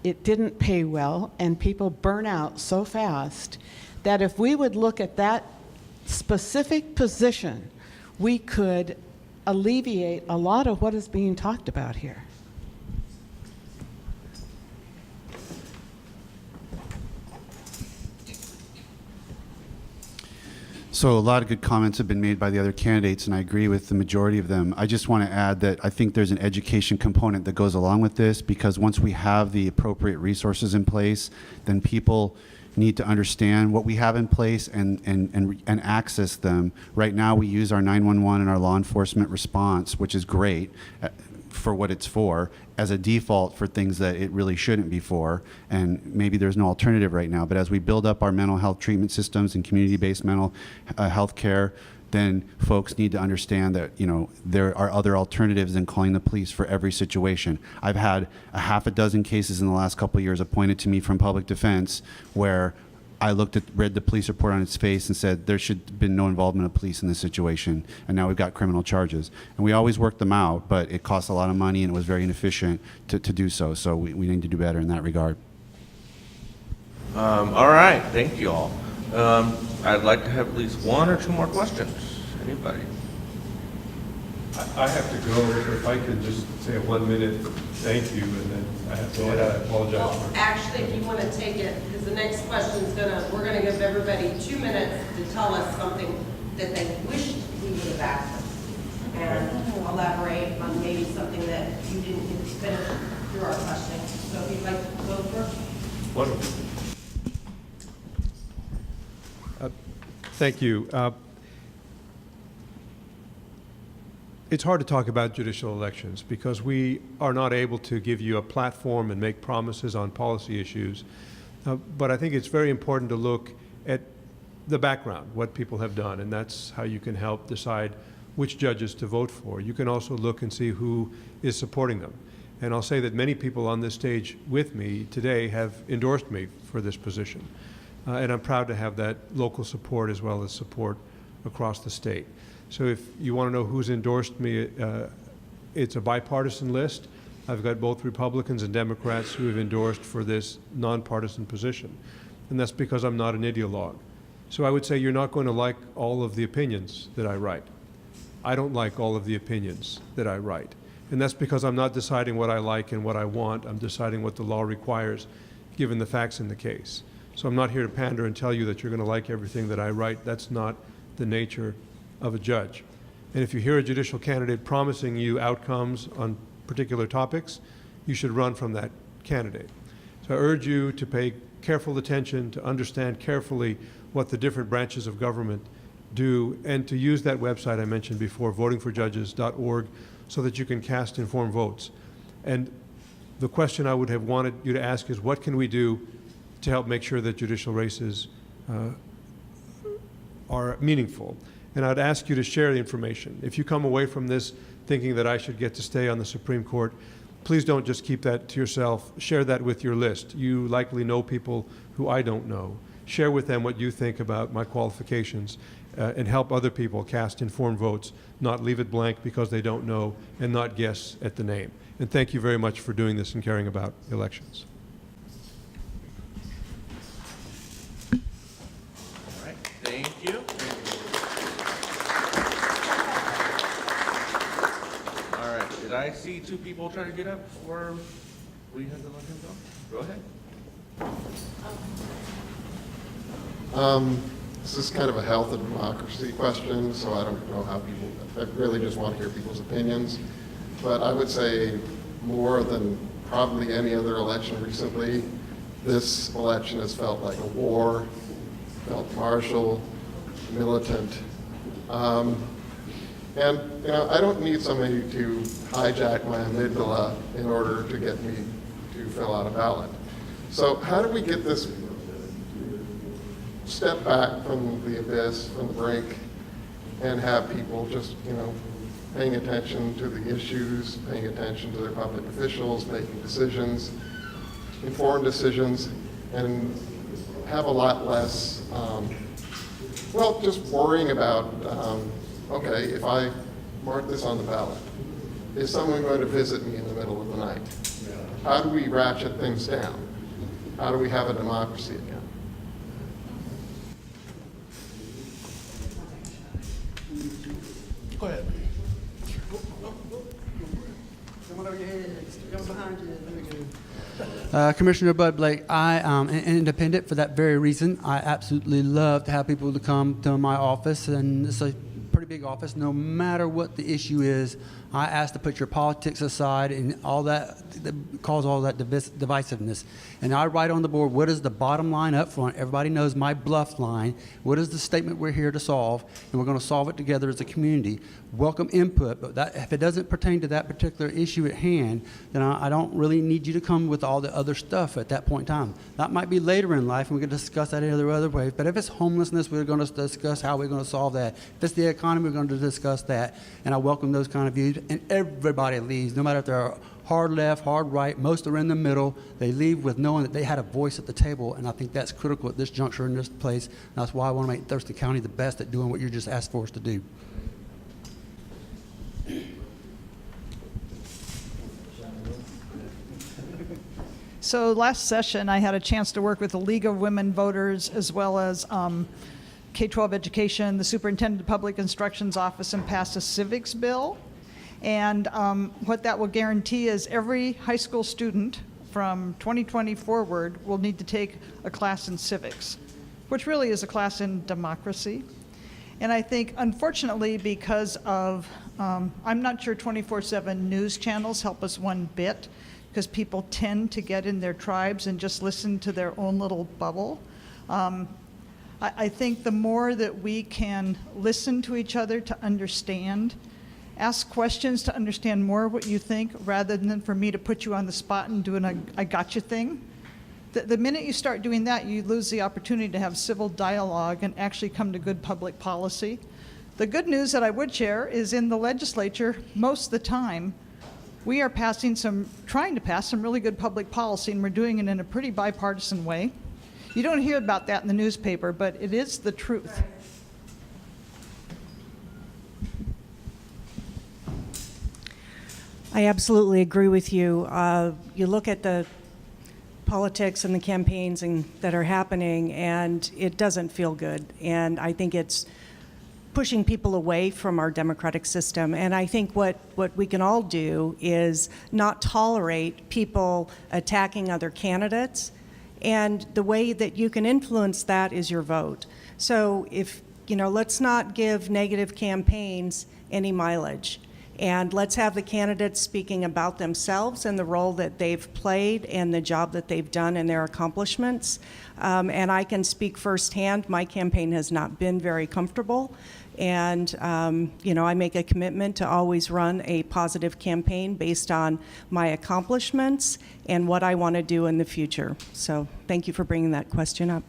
It didn't pay well, and people burn out so fast that if we would look at that specific position, we could alleviate a lot of what is being talked about here. So a lot of good comments have been made by the other candidates, and I agree with the majority of them. I just want to add that I think there's an education component that goes along with this, because once we have the appropriate resources in place, then people need to understand what we have in place and access them. Right now we use our 911 and our law enforcement response, which is great for what it's for, as a default for things that it really shouldn't be for, and maybe there's no alternative right now. But as we build up our mental health treatment systems and community-based mental health care, then folks need to understand that, you know, there are other alternatives than calling the police for every situation. I've had a half a dozen cases in the last couple of years appointed to me from public defense where I read the police report on its face and said there should have been no involvement of police in this situation, and now we've got criminal charges. And we always work them out, but it costs a lot of money and it was very inefficient to do so. So we need to do better in that regard. All right, thank you all. I'd like to have at least one or two more questions. Anybody? I have to go, if I could just say a 1 minute thank you, and then I have to go, and I apologize Well, for. actually, if you want to take it, because the next question is we're gonna give everybody 2 minutes to tell us something that they wished we would have asked them, and elaborate on maybe something that you didn't get to finish through our questions. So if you'd like to go first. Wonderful. Thank you. It's hard to talk about judicial elections because we are not able to give you a platform and make promises on policy issues. But I think it's very important to look at the background, what people have done, and that's how you can help decide which judges to vote for. You can also look and see who is supporting them. And I'll say that many people on this stage with me today have endorsed me for this position. And I'm proud to have that local support as well as support across the state. So if you want to know who's endorsed me, it's a bipartisan list. I've got both Republicans and Democrats who have endorsed for this nonpartisan position. And that's because I'm not an ideologue. So I would say you're not going to like all of the opinions that I write. I don't like all of the opinions that I write. And that's because I'm not deciding what I like and what I want. I'm deciding what the law requires, given the facts in the case. So I'm not here to pander and tell you that you're going to like everything that I write. That's not the nature of a judge. And if you hear a judicial candidate promising you outcomes on particular topics, you should run from that candidate. So I urge you to pay careful attention, to understand carefully what the different branches of government do, and to use that website I mentioned before, votingforjudges.org, so that you can cast informed votes. And the question I would have wanted you to ask is, what can we do to help make sure that judicial races are meaningful? And I'd ask you to share the information. If you come away from this thinking that I should get to stay on the Supreme Court, please don't just keep that to yourself. Share that with your list. You likely know people who I don't know. Share with them what you think about my qualifications, and help other people cast informed votes, not leave it blank because they don't know, and not guess at the name. And thank you very much for doing this and caring about elections. All right, thank you. All right, did I see two people try to get up before we had to let him go? Go ahead. This is kind of a health and democracy question, so I don't know how people, I really just want to hear people's opinions. But I would say more than probably any other election recently, this election has felt like a war, felt martial, militant. And you know, I don't need somebody to hijack my amygdala in order to get me to fill out a ballot. So how do we get this step back from the abyss, from the brink, and have people just, you know, paying attention to the issues, paying attention to their public officials, making decisions, informed decisions, and have a lot less, well, just worrying about, okay, if I mark this on the ballot, is someone going to visit me in the middle of the night? How do we ratchet things down? How do we have a democracy again? Go ahead. Someone over your head. Someone behind you. There we go. Commissioner Bud Blake, I am an independent for that very reason. I absolutely love to have people to come to my office, and it's a pretty big office. No matter what the issue is, I ask to put your politics aside and all that cause all that divisiveness. And I write on the board, what is the bottom line up front? Everybody knows my bluff line. What is the statement we're here to solve? And we're going to solve it together as a community. Welcome input, but if it doesn't pertain to that particular issue at hand, then I don't really need you to come with all the other stuff at that point in time. That might be later in life, and we can discuss that in other ways. But if it's homelessness, we're going to discuss how we're going to solve that. If it's the economy, we're going to discuss that. And I welcome those kind of views. And everybody leaves, no matter if they're hard left, hard right, most are in the middle. They leave with knowing that they had a voice at the table, and I think that's critical at this juncture in this place. And that's why I want to make Thurston County the best at doing what you just asked for us to do. So last session, I had a chance to work with the League of Women Voters as well as K-12 education, the Superintendent of Public Instruction's office, and passed a civics bill. And what that will guarantee is every high school student from 2020 forward will need to take a class in civics, which really is a class in democracy. And I think, unfortunately, because of, I'm not sure 24/7 news channels help us one bit, because people tend to get in their tribes and just listen to their own little bubble. I think the more that we can listen to each other to understand, ask questions to understand more what you think, rather than for me to put you on the spot and do an I gotcha thing. The minute you start doing that, you lose the opportunity to have civil dialogue and actually come to good public policy. The good news that I would share is in the legislature, most of the time, we are trying to pass some really good public policy, and we're doing it in a pretty bipartisan way. You don't hear about that in the newspaper, but it is the truth. I absolutely agree with you. You look at the politics and the campaigns that are happening, and it doesn't feel good. And I think it's pushing people away from our democratic system. And I think what we can all do is not tolerate people attacking other candidates And the way that you can influence that is your vote. So if, let's not give negative campaigns any mileage. And let's have the candidates speaking about themselves and the role that they've played and the job that they've done and their accomplishments. And I can speak firsthand, my campaign has not been very comfortable. And, I make a commitment to always run a positive campaign based on my accomplishments and what I want to do in the future. So thank you for bringing that question up.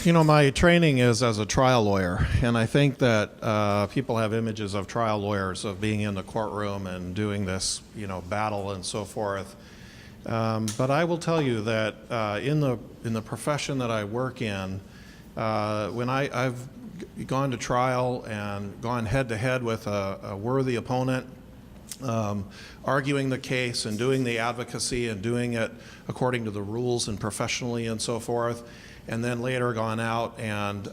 My training is as a trial lawyer, and I think that people have images of trial lawyers of being in the courtroom and doing this, battle and so forth. But I will tell you that in the profession that I work in, when I've gone to trial and gone head-to-head with a worthy opponent, arguing the case and doing the advocacy and doing it according to the rules and professionally and so forth, and then later gone out and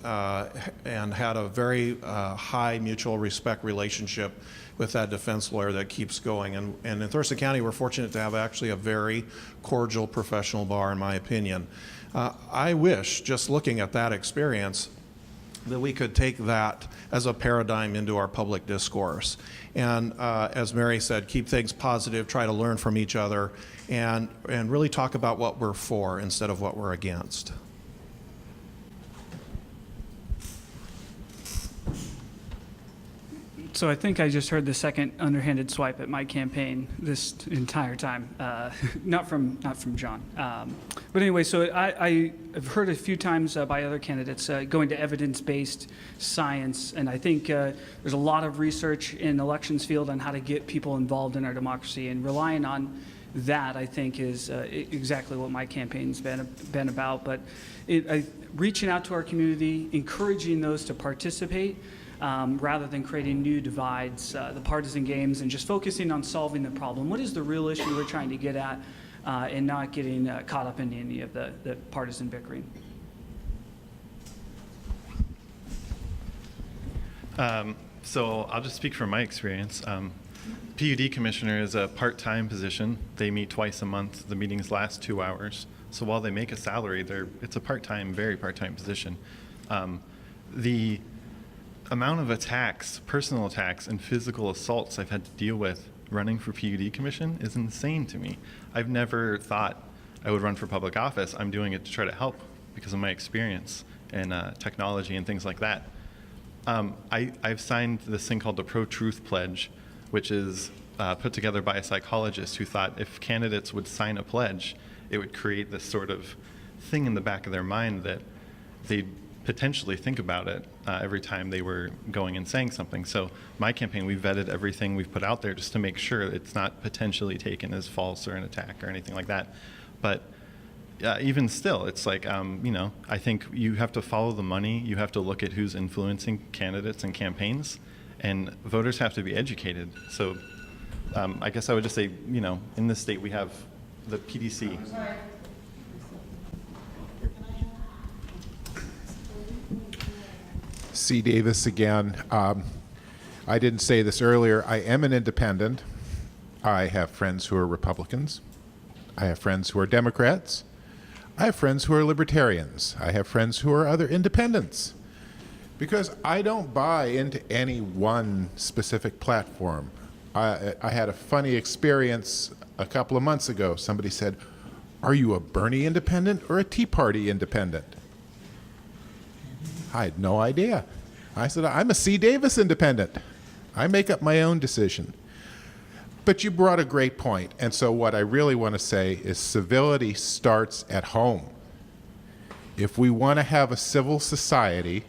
had a very high mutual respect relationship with that defense lawyer that keeps going. And in Thurston County, we're fortunate to have actually a very cordial professional bar, in my opinion. I wish, just looking at that experience, that we could take that as a paradigm into our public discourse. And as Mary said, keep things positive, try to learn from each other, and really talk about what we're for instead of what we're against. So I think I just heard the second underhanded swipe at my campaign this entire time, not from John. But anyway, so I have heard a few times by other candidates going to evidence-based science, and I think there's a lot of research in elections field on how to get people involved in our democracy, and relying on that, I think, is exactly what my campaign's been about. But reaching out to our community, encouraging those to participate, rather than creating new divides, the partisan games, and just focusing on solving the problem. What is the real issue we're trying to get at, and not getting caught up in any of the partisan bickering? So I'll just speak from my experience. PUD commissioner is a part-time position. They meet twice a month. The meetings last 2 hours. So while they make a salary, it's a part-time, very part-time position. The amount of attacks, personal attacks, and physical assaults I've had to deal with running for PUD commission is insane to me. I've never thought I would run for public office. I'm doing it to try to help because of my experience in technology and things like that. I've signed this thing called the Pro-Truth Pledge, which is put together by a psychologist who thought if candidates would sign a pledge, it would create this sort of thing in the back of their mind that they'd potentially think about it every time they were going and saying something. So my campaign, we vetted everything we've put out there just to make sure it's not potentially taken as false or an attack or anything like that. But even still, it's like, I think you have to follow the money. You have to look at who's influencing candidates and campaigns, and voters have to be educated. So I guess I would just say, in this state we have the PDC. C. Davis again. I didn't say this earlier. I am an independent. I have friends who are Republicans. I have friends who are Democrats. I have friends who are libertarians. I have friends who are other independents. Because I don't buy into any one specific platform. I had a funny experience a couple of months ago. Somebody said, "Are you a Bernie independent or a Tea Party independent?" I had no idea. I said, "I'm a C. Davis independent. I make up my own decision." But you brought a great point. And so what I really want to say is civility starts at home. If we want to have a civil society,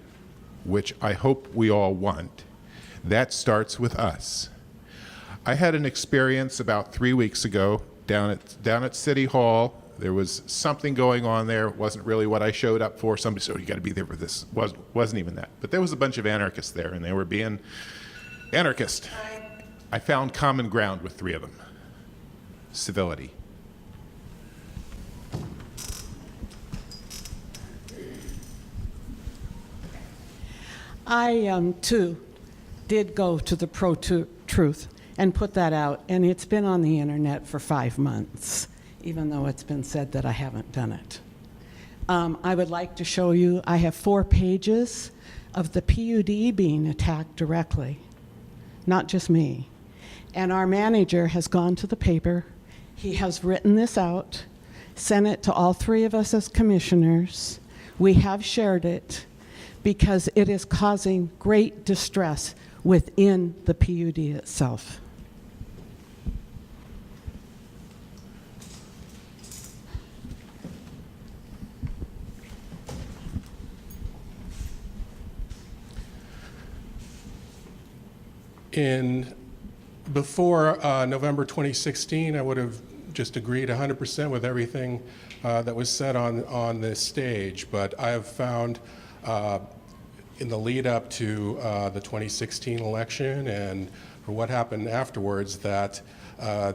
which I hope we all want, that starts with us. I had an experience about 3 weeks ago down at City Hall. There was something going on there. It wasn't really what I showed up for. Somebody said, "Oh, you got to be there for this." Wasn't even that. But there was a bunch of anarchists there, and they were being anarchist. I found common ground with 3 of them. Civility. I, too, did go to the Pro-Truth. and put that out, and it's been on the internet for 5 months, even though it's been said that I haven't done it. I would like to show you, I have 4 pages of the PUD being attacked directly, not just me. And our manager has gone to the paper. He has written this out, sent it to all 3 of us as commissioners. We have shared it because it is causing great distress within the PUD itself. Before November 2016, I would have just agreed 100% with everything that was said on this stage, but I have found in the lead up to the 2016 election and for what happened afterwards that a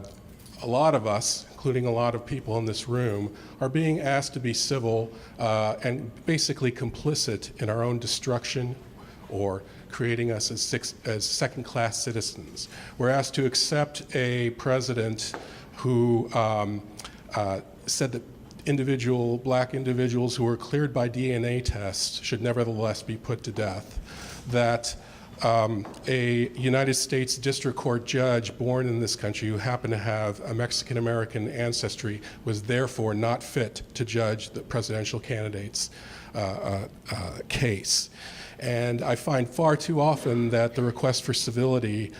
lot of us, including a lot of people in this room, are being asked to be civil and basically complicit in our own destruction or creating us as second-class citizens. We're asked to accept a president who said that black individuals who were cleared by DNA tests should nevertheless be put to death, that a United States District Court judge born in this country who happened to have a Mexican-American ancestry was therefore not fit to judge the presidential candidate's case. And I find far too often that the request for civility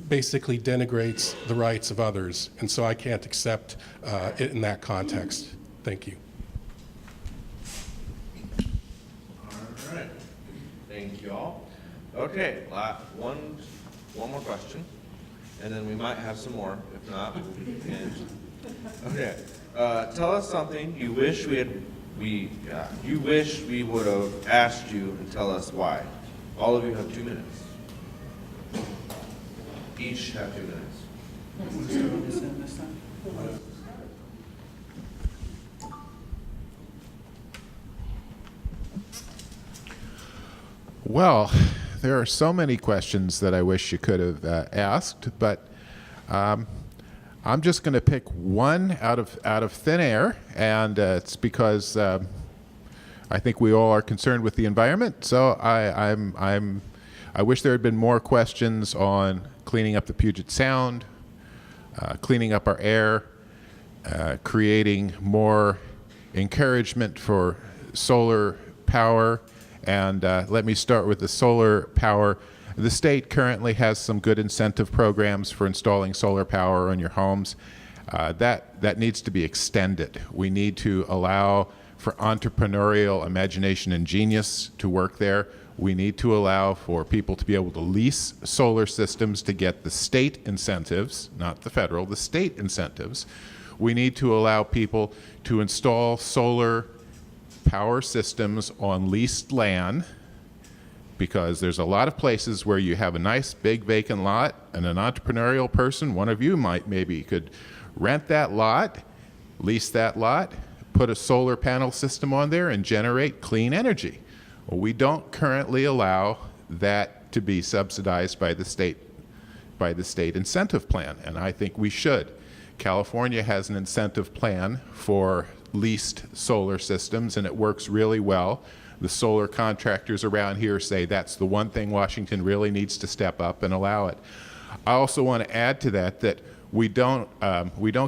basically denigrates the rights of others, and so I can't accept it in that context. Thank you. All right. Thank you all. Okay, one more question, and then we might have some more. If not, we'll end. Okay. Tell us something you wish you wish we would have asked you, and tell us why. All of you have 2 minutes. Each have 2 minutes. Well, there are so many questions that I wish you could have asked, but I'm just going to pick one out of thin air, and it's because I think we all are concerned with the environment. So I wish there had been more questions on cleaning up the Puget Sound, cleaning up our air, creating more encouragement for solar power. And let me start with the solar power. The state currently has some good incentive programs for installing solar power on your homes. That needs to be extended. We need to allow for entrepreneurial imagination and genius to work there. We need to allow for people to be able to lease solar systems to get the state incentives, not the federal, the state incentives. We need to allow people to install solar power systems on leased land, because there's a lot of places where you have a nice big vacant lot and an entrepreneurial person, one of you maybe could rent that lot, lease that lot, put a solar panel system on there and generate clean energy. Well, we don't currently allow that to be subsidized by the state incentive plan, and I think we should. California has an incentive plan for leased solar systems, and it works really well. The solar contractors around here say that's the one thing Washington really needs to step up and allow it. I also want to add to that we don't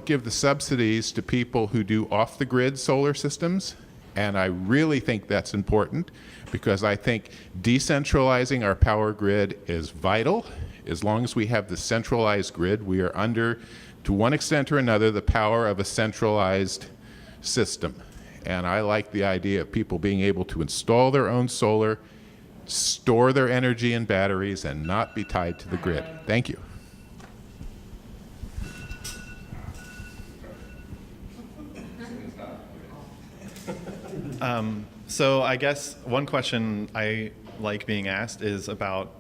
give the subsidies to people who do off-the-grid solar systems, and I really think that's important, because I think decentralizing our power grid is vital. As long as we have the centralized grid, we are under, to one extent or another, the power of a centralized system. And I like the idea of people being able to install their own solar, store their energy in batteries, and not be tied to the grid. Thank you. So I guess one question I like being asked is about,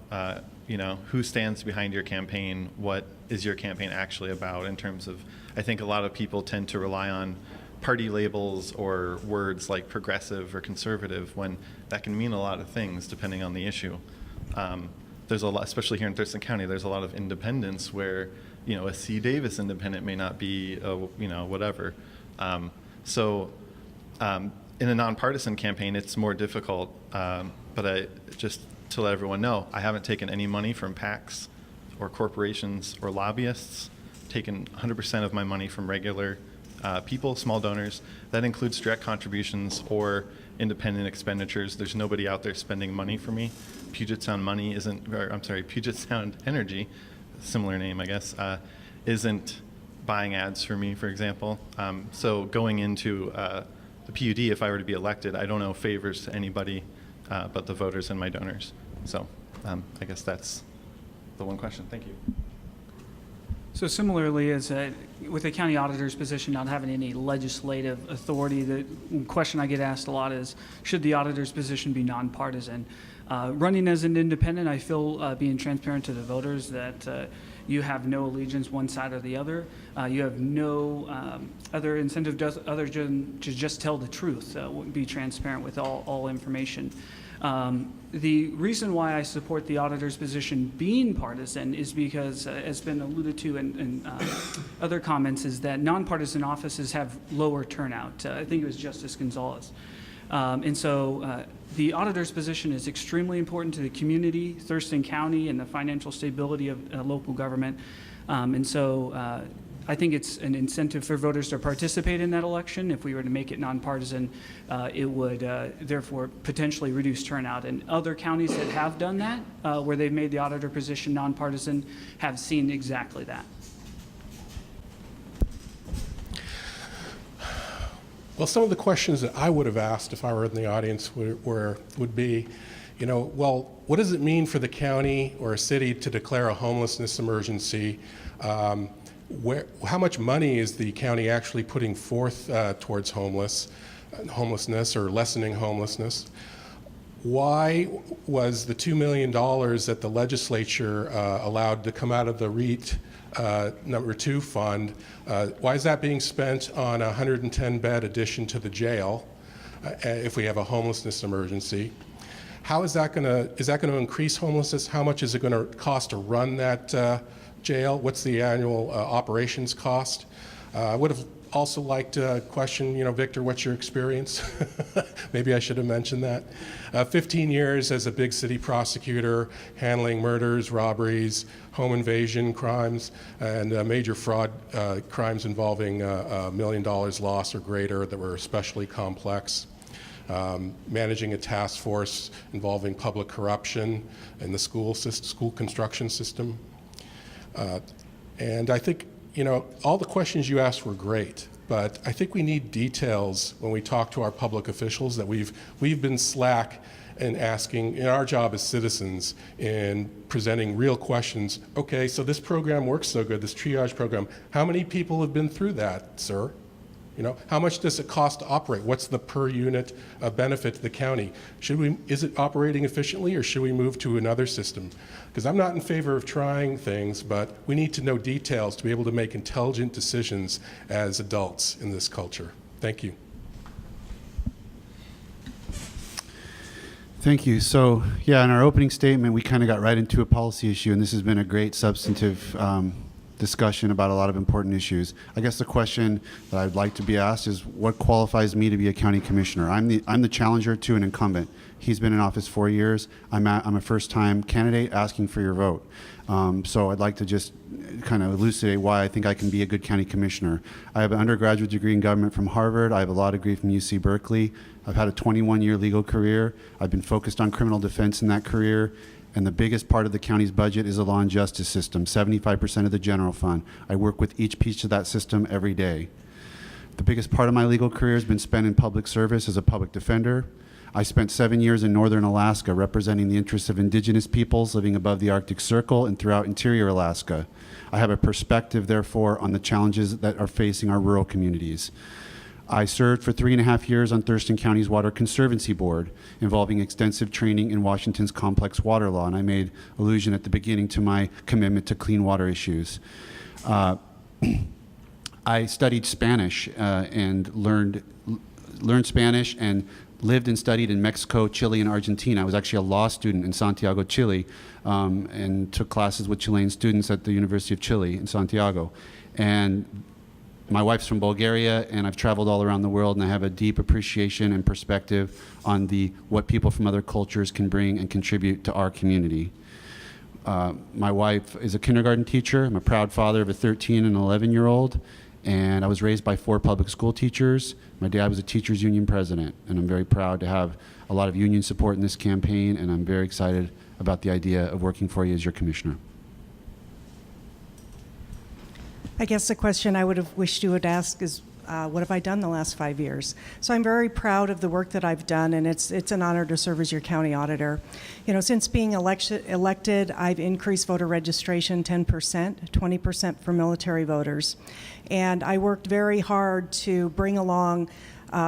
who stands behind your campaign? What is your campaign actually about in terms of, I think a lot of people tend to rely on party labels or words like progressive or conservative when that can mean a lot of things depending on the issue. there's a lot, especially here in Thurston County, there's a lot of independents where, you know, a C. Davis independent may not be, you know, whatever. In a nonpartisan campaign, it's more difficult. But I just to let everyone know, I haven't taken any money from PACs or corporations or lobbyists. Taken 100% of my money from regular people, small donors. That includes direct contributions or independent expenditures. There's nobody out there spending money for me. Puget Sound Money isn't, or I'm sorry, Puget Sound Energy, similar name, I guess, isn't buying ads for me, for example. So going into the PUD, if I were to be elected, I don't know favors to anybody but the voters and my donors. So I guess that's the one question. Thank you. So similarly, as with the county auditor's position not having any legislative authority, the question I get asked a lot is, should the auditor's position be nonpartisan? Running as an independent, I feel being transparent to the voters that you have no allegiance one side or the other. You have no other incentive other than to just tell the truth, be transparent with all information. The reason why I support the auditor's position being partisan is because, as been alluded to in other comments, is that nonpartisan offices have lower turnout. I think it was Justice Gonzalez. And so the auditor's position is extremely important to the community, Thurston County, and the financial stability of local government. And so I think it's an incentive for voters to participate in that election. If we were to make it nonpartisan, it would therefore potentially reduce turnout. And other counties that have done that, where they've made the auditor position nonpartisan, have seen exactly that. Well, some of the questions that I would have asked if I were in the audience would be, you know, well, what does it mean for the county or a city to declare a homelessness emergency? How much money is the county actually putting forth towards homelessness or lessening homelessness? Why was the $2 million that the legislature allowed to come out of the REIT number 2 fund, why is that being spent on a 110-bed addition to the jail if we have a homelessness emergency? How is that going to increase homelessness? How much is it going to cost to run that jail? What's the annual operations cost? I would have also liked to question, you know, Victor, what's your experience? Maybe I should have mentioned that. 15 years as a big city prosecutor, handling murders, robberies, home invasion crimes, and major fraud crimes involving $1 million loss or greater that were especially complex. Managing a task force involving public corruption in the school construction system. And I think, you know, all the questions you asked were great, but I think we need details when we talk to our public officials that we've been slack in asking, in our job as citizens, in presenting real questions. Okay, so this program works so good, this triage program. How many people have been through that, sir? You know, how much does it cost to operate? What's the per unit benefit to the county? Is it operating efficiently, or should we move to another system? Because I'm not in favor of trying things, but we need to know details to be able to make intelligent decisions as adults in this culture. Thank you. Thank you. So, yeah, in our opening statement, we kind of got right into a policy issue, and this has been a great substantive discussion about a lot of important issues. I guess the question that I'd like to be asked is, what qualifies me to be a county commissioner? I'm the challenger to an incumbent. He's been in office 4 years. I'm a first-time candidate asking for your vote. So I'd like to just kind of elucidate why I think I can be a good county commissioner. I have an undergraduate degree in government from Harvard. I have a law degree from UC Berkeley. I've had a 21-year legal career. I've been focused on criminal defense in that career. And the biggest part of the county's budget is the law and justice system, 75% of the general fund. I work with each piece of that system every day. The biggest part of my legal career has been spent in public service as a public defender. I spent 7 years in northern Alaska representing the interests of indigenous peoples living above the Arctic Circle and throughout interior Alaska. I have a perspective, therefore, on the challenges that are facing our rural communities. I served for 3.5 years on Thurston County's Water Conservancy Board, involving extensive training in Washington's complex water law, and I made allusion at the beginning to my commitment to clean water issues. I studied Spanish and learned Spanish and lived and studied in Mexico, Chile, and Argentina. I was actually a law student in Santiago, Chile, and took classes with Chilean students at the University of Chile in Santiago. And my wife's from Bulgaria, and I've traveled all around the world, and I have a deep appreciation and perspective on what people from other cultures can bring and contribute to our community. My wife is a kindergarten teacher. I'm a proud father of a 13 and 11-year-old, and I was raised by 4 public school teachers. My dad was a teachers union president, and I'm very proud to have a lot of union support in this campaign, and I'm very excited about the idea of working for you as your commissioner. I guess the question I would have wished you would ask is, what have I done the last 5 years? So I'm very proud of the work that I've done, and it's an honor to serve as your county auditor. You know, since being elected, I've increased voter registration 10%, 20% for military voters. And I worked very hard to bring along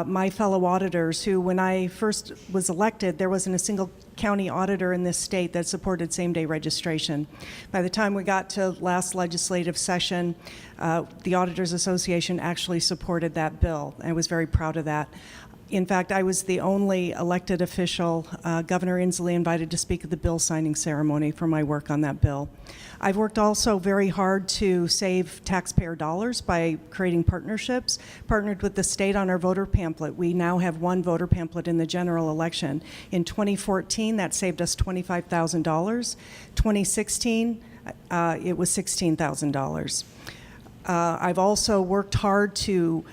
my fellow auditors who, when I first was elected, there wasn't a single county auditor in this state that supported same-day registration. By the time we got to last legislative session, the Auditors Association actually supported that bill. I was very proud of that. In fact, I was the only elected official Governor Inslee invited to speak at the bill signing ceremony for my work on that bill. I've worked also very hard to save taxpayer dollars by creating partnerships, partnered with the state on our voter pamphlet. We now have 1 voter pamphlet in the general election. In 2014, that saved us $25,000. 2016, it was $16,000. I've also worked hard to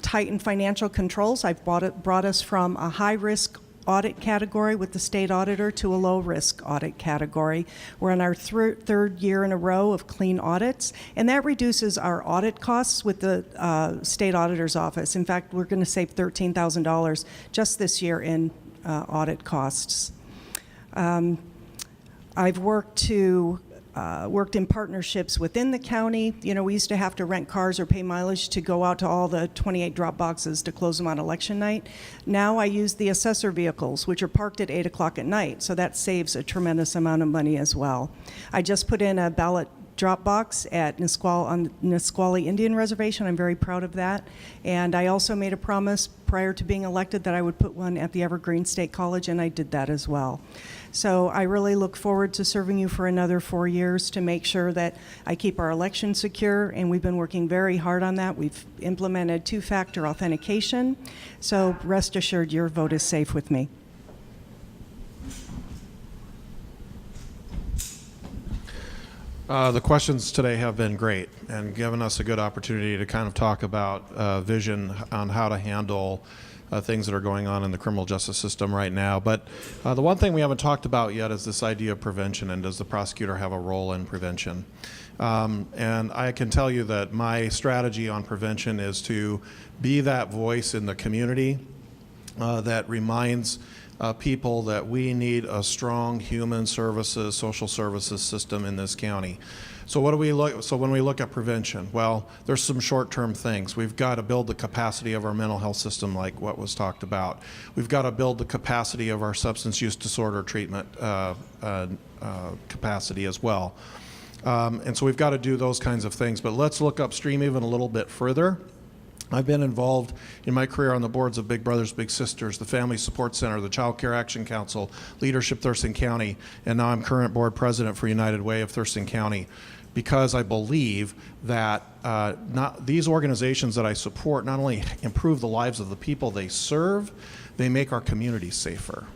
tighten financial controls. I've brought us from a high-risk audit category with the state auditor to a low-risk audit category. We're in our third year in a row of clean audits, and that reduces our audit costs with the state auditor's office. In fact, we're going to save $13,000 just this year in audit costs. I've worked in partnerships within the county. You know, we used to have to rent cars or pay mileage to go out to all the 28 drop boxes to close them on election night. Now I use the assessor vehicles, which are parked at 8 o'clock at night, so that saves a tremendous amount of money as well. I just put in a ballot drop box at on Nisqually Indian Reservation. I'm very proud of that. And I also made a promise prior to being elected that I would put one at the Evergreen State College, and I did that as well. So I really look forward to serving you for another 4 years to make sure that I keep our election secure, and we've been working very hard on that. We've implemented 2-factor authentication, so rest assured your vote is safe with me. The questions today have been great and given us a good opportunity to kind of talk about vision on how to handle things that are going on in the criminal justice system right now. But the one thing we haven't talked about yet is this idea of prevention, and does the prosecutor have a role in prevention? And I can tell you that my strategy on prevention is to be that voice in the community that reminds people that we need a strong human services, social services system in this county. So what do we look? So when we look at prevention, well, there's some short-term things. We've got to build the capacity of our mental health system, like what was talked about. We've got to build the capacity of our substance use disorder treatment capacity as well. And so we've got to do those kinds of things. But let's look upstream even a little bit further. I've been involved in my career on the boards of Big Brothers Big Sisters, the Family Support Center, the Child Care Action Council, Leadership Thurston County, and now I'm current board president for United Way of Thurston County, because I believe that these organizations that I support not only improve the lives of the people they serve, they make our communities safer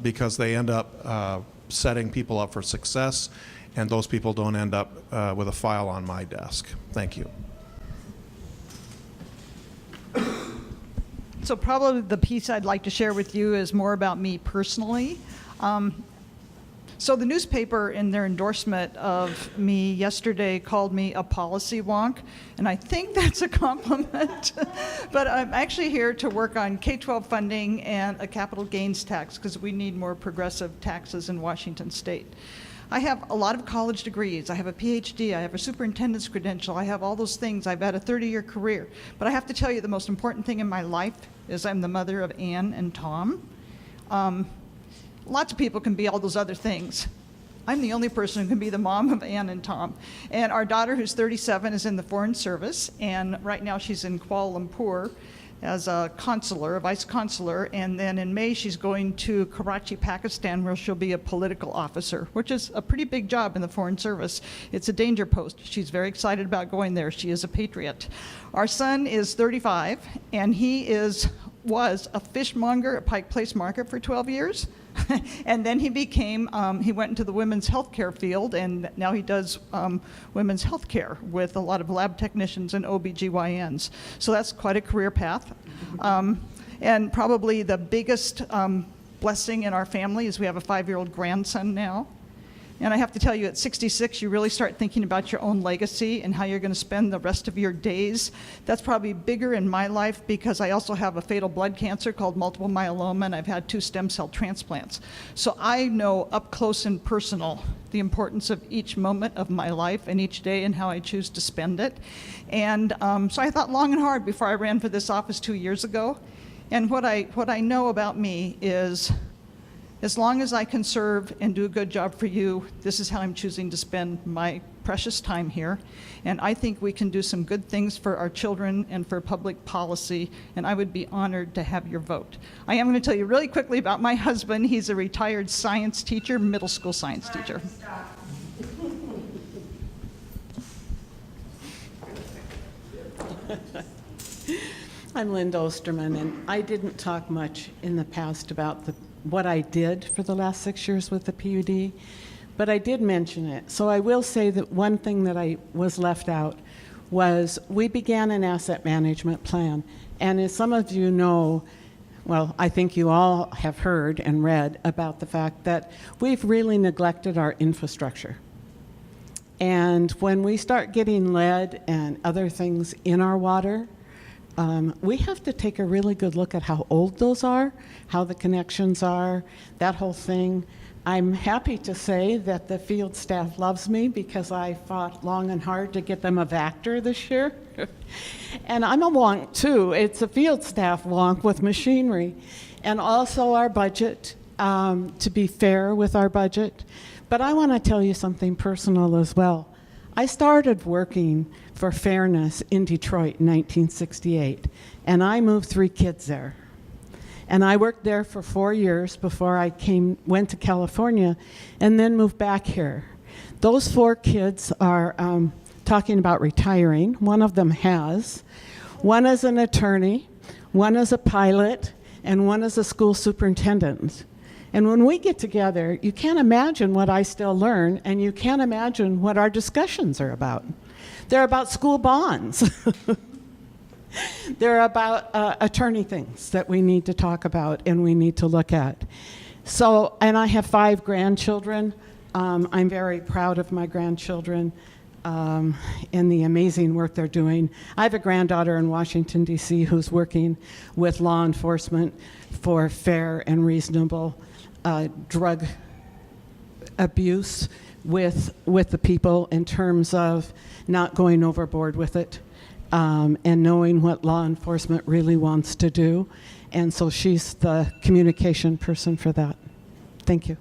because they end up setting people up for success, and those people don't end up with a file on my desk. Thank you. So probably the piece I'd like to share with you is more about me personally. So the newspaper, in their endorsement of me yesterday, called me a policy wonk, and I think that's a compliment. But I'm actually here to work on K-12 funding and a capital gains tax, because we need more progressive taxes in Washington State. I have a lot of college degrees. I have a PhD. I have a superintendent's credential. I have all those things. I've had a 30-year career. But I have to tell you, the most important thing in my life is I'm the mother of Ann and Tom. Lots of people can be all those other things. I'm the only person who can be the mom of Ann and Tom. And our daughter, who's 37, is in the Foreign Service, and right now she's in Kuala Lumpur as a consular, a vice consular, and then in May she's going to Karachi, Pakistan, where she'll be a political officer, which is a pretty big job in the Foreign Service. It's a danger post. She's very excited about going there. She is a patriot. Our son is 35, and he was a fishmonger at Pike Place Market for 12 years. And then he went into the women's healthcare field, and now he does women's healthcare with a lot of lab technicians and OBGYNs. So that's quite a career path. And probably the biggest blessing in our family is we have a 5-year-old grandson now. And I have to tell you, at 66, you really start thinking about your own legacy and how you're going to spend the rest of your days. That's probably bigger in my life because I also have a fatal blood cancer called multiple myeloma, and I've had 2 stem cell transplants. So I know up close and personal the importance of each moment of my life and each day and how I choose to spend it. And so I thought long and hard before I ran for this office 2 years ago. And what I know about me is, as long as I can serve and do a good job for you, this is how I'm choosing to spend my precious time here. And I think we can do some good things for our children and for public policy, and I would be honored to have your vote. I am going to tell you really quickly about my husband. He's a retired science teacher, middle school science teacher. I'm Linda Osterman, and I didn't talk much in the past about what I did for the last 6 years with the PUD, but I did mention it. So I will say that one thing that I was left out was we began an asset management plan. And as some of you know, well, I think you all have heard and read about the fact that we've really neglected our infrastructure. And when we start getting lead and other things in our water, we have to take a really good look at how old those are, how the connections are, that whole thing. I'm happy to say that the field staff loves me because I fought long and hard to get them a Vector this year. And I'm a wonk too. It's a field staff wonk with machinery. And also our budget, to be fair with our budget. But I want to tell you something personal as well. I started working for fairness in Detroit in 1968, and I moved 3 kids there. And I worked there for 4 years before I went to California and then moved back here. Those 4 kids are talking about retiring. One of them has. One is an attorney, one is a pilot, and one is a school superintendent. And when we get together, you can't imagine what I still learn, and you can't imagine what our discussions are about. They're about school bonds. They're about attorney things that we need to talk about and we need to look at. So, and I have 5 grandchildren. I'm very proud of my grandchildren and the amazing work they're doing. I have a granddaughter in Washington, D.C. who's working with law enforcement for fair and reasonable drug abuse with the people in terms of not going overboard with it and knowing what law enforcement really wants to do. And so she's the communication person for that. Thank you.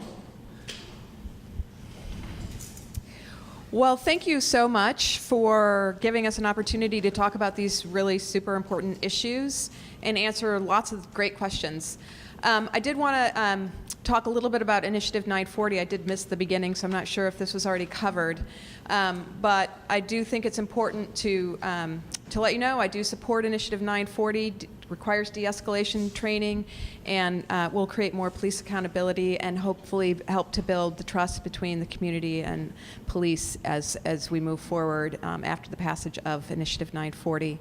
Well, thank you so much for giving us an opportunity to talk about these really super important issues and answer lots of great questions. I did want to talk a little bit about Initiative 940. I did miss the beginning, so I'm not sure if this was already covered. But I do think it's important to let you know I do support Initiative 940. Requires de-escalation training and will create more police accountability and hopefully help to build the trust between the community and police as we move forward after the passage of Initiative 940.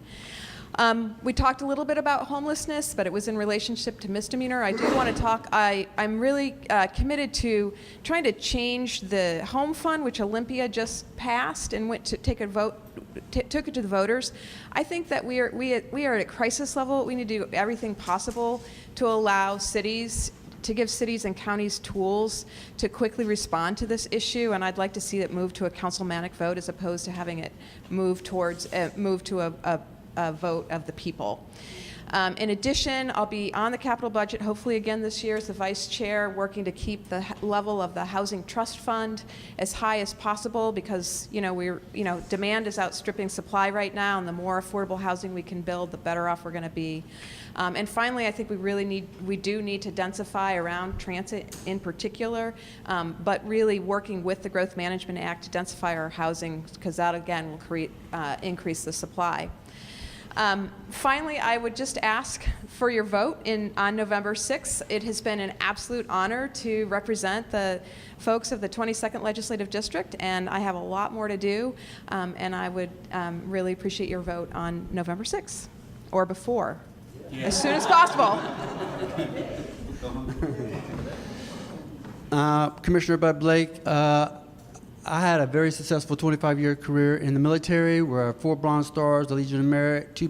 We talked a little bit about homelessness, but it was in relationship to misdemeanor. I do want to talk, I'm really committed to trying to change the home fund, which Olympia just passed and went to take a vote, took it to the voters. I think that we are at a crisis level. We need to do everything possible to allow cities, to give cities and counties tools to quickly respond to this issue, and I'd like to see it move to a councilmanic vote as opposed to having it move towards, move to a vote of the people. In addition, I'll be on the capital budget hopefully again this year as the vice chair, working to keep the level of the Housing Trust Fund as high as possible because, demand is outstripping supply right now, and the more affordable housing we can build, the better off we're going to be. And finally, I think we do need to densify around transit in particular, but really working with the Growth Management Act to densify our housing, because that again will increase the supply. Finally, I would just ask for your vote on November 6th. It has been an absolute honor to represent the folks of the 22nd Legislative District, and I have a lot more to do, and I would really appreciate your vote on November 6th, or before, as soon as possible. Commissioner Bud Blake, I had a very successful 25-year career in the military, where I have 4 Bronze Stars, the Legion of Merit, 2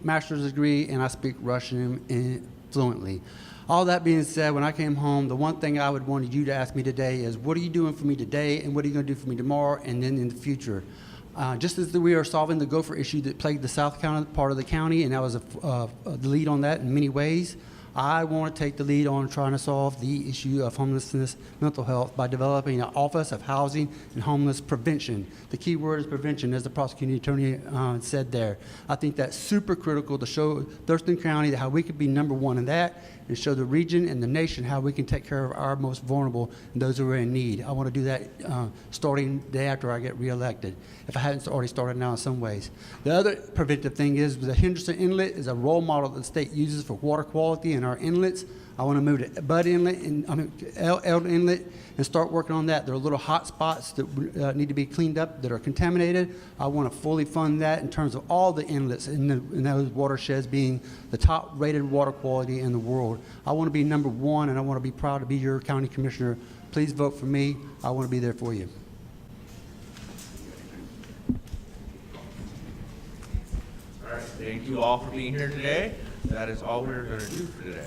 master's degree, and I speak Russian fluently. All that being said, when I came home, the one thing I would want you to ask me today is, what are you doing for me today, and what are you going to do for me tomorrow, and then in the future? Just as we are solving the gopher issue that plagued the south part of the county, and I was the lead on that in many ways, I want to take the lead on trying to solve the issue of homelessness, mental health, by developing an Office of Housing and Homeless Prevention. The key word is prevention, as the prosecuting attorney said there. I think that's super critical to show Thurston County how we could be #1 in that, and show the region and the nation how we can take care of our most vulnerable and those who are in need. I want to do that starting the day after I get reelected, if I hadn't already started now in some ways. The other preventive thing is the Henderson Inlet is a role model that the state uses for water quality in our inlets. I want to move to Bud Inlet and Eld Inlet and start working on that. There are little hot spots that need to be cleaned up that are contaminated. I want to fully fund that in terms of all the inlets in those watersheds being the top rated water quality in the world. I want to be #1, and I want to be proud to be your county commissioner. Please vote for me. I want to be there for you. All right, thank you all for being here today. That is all we're going to do for today.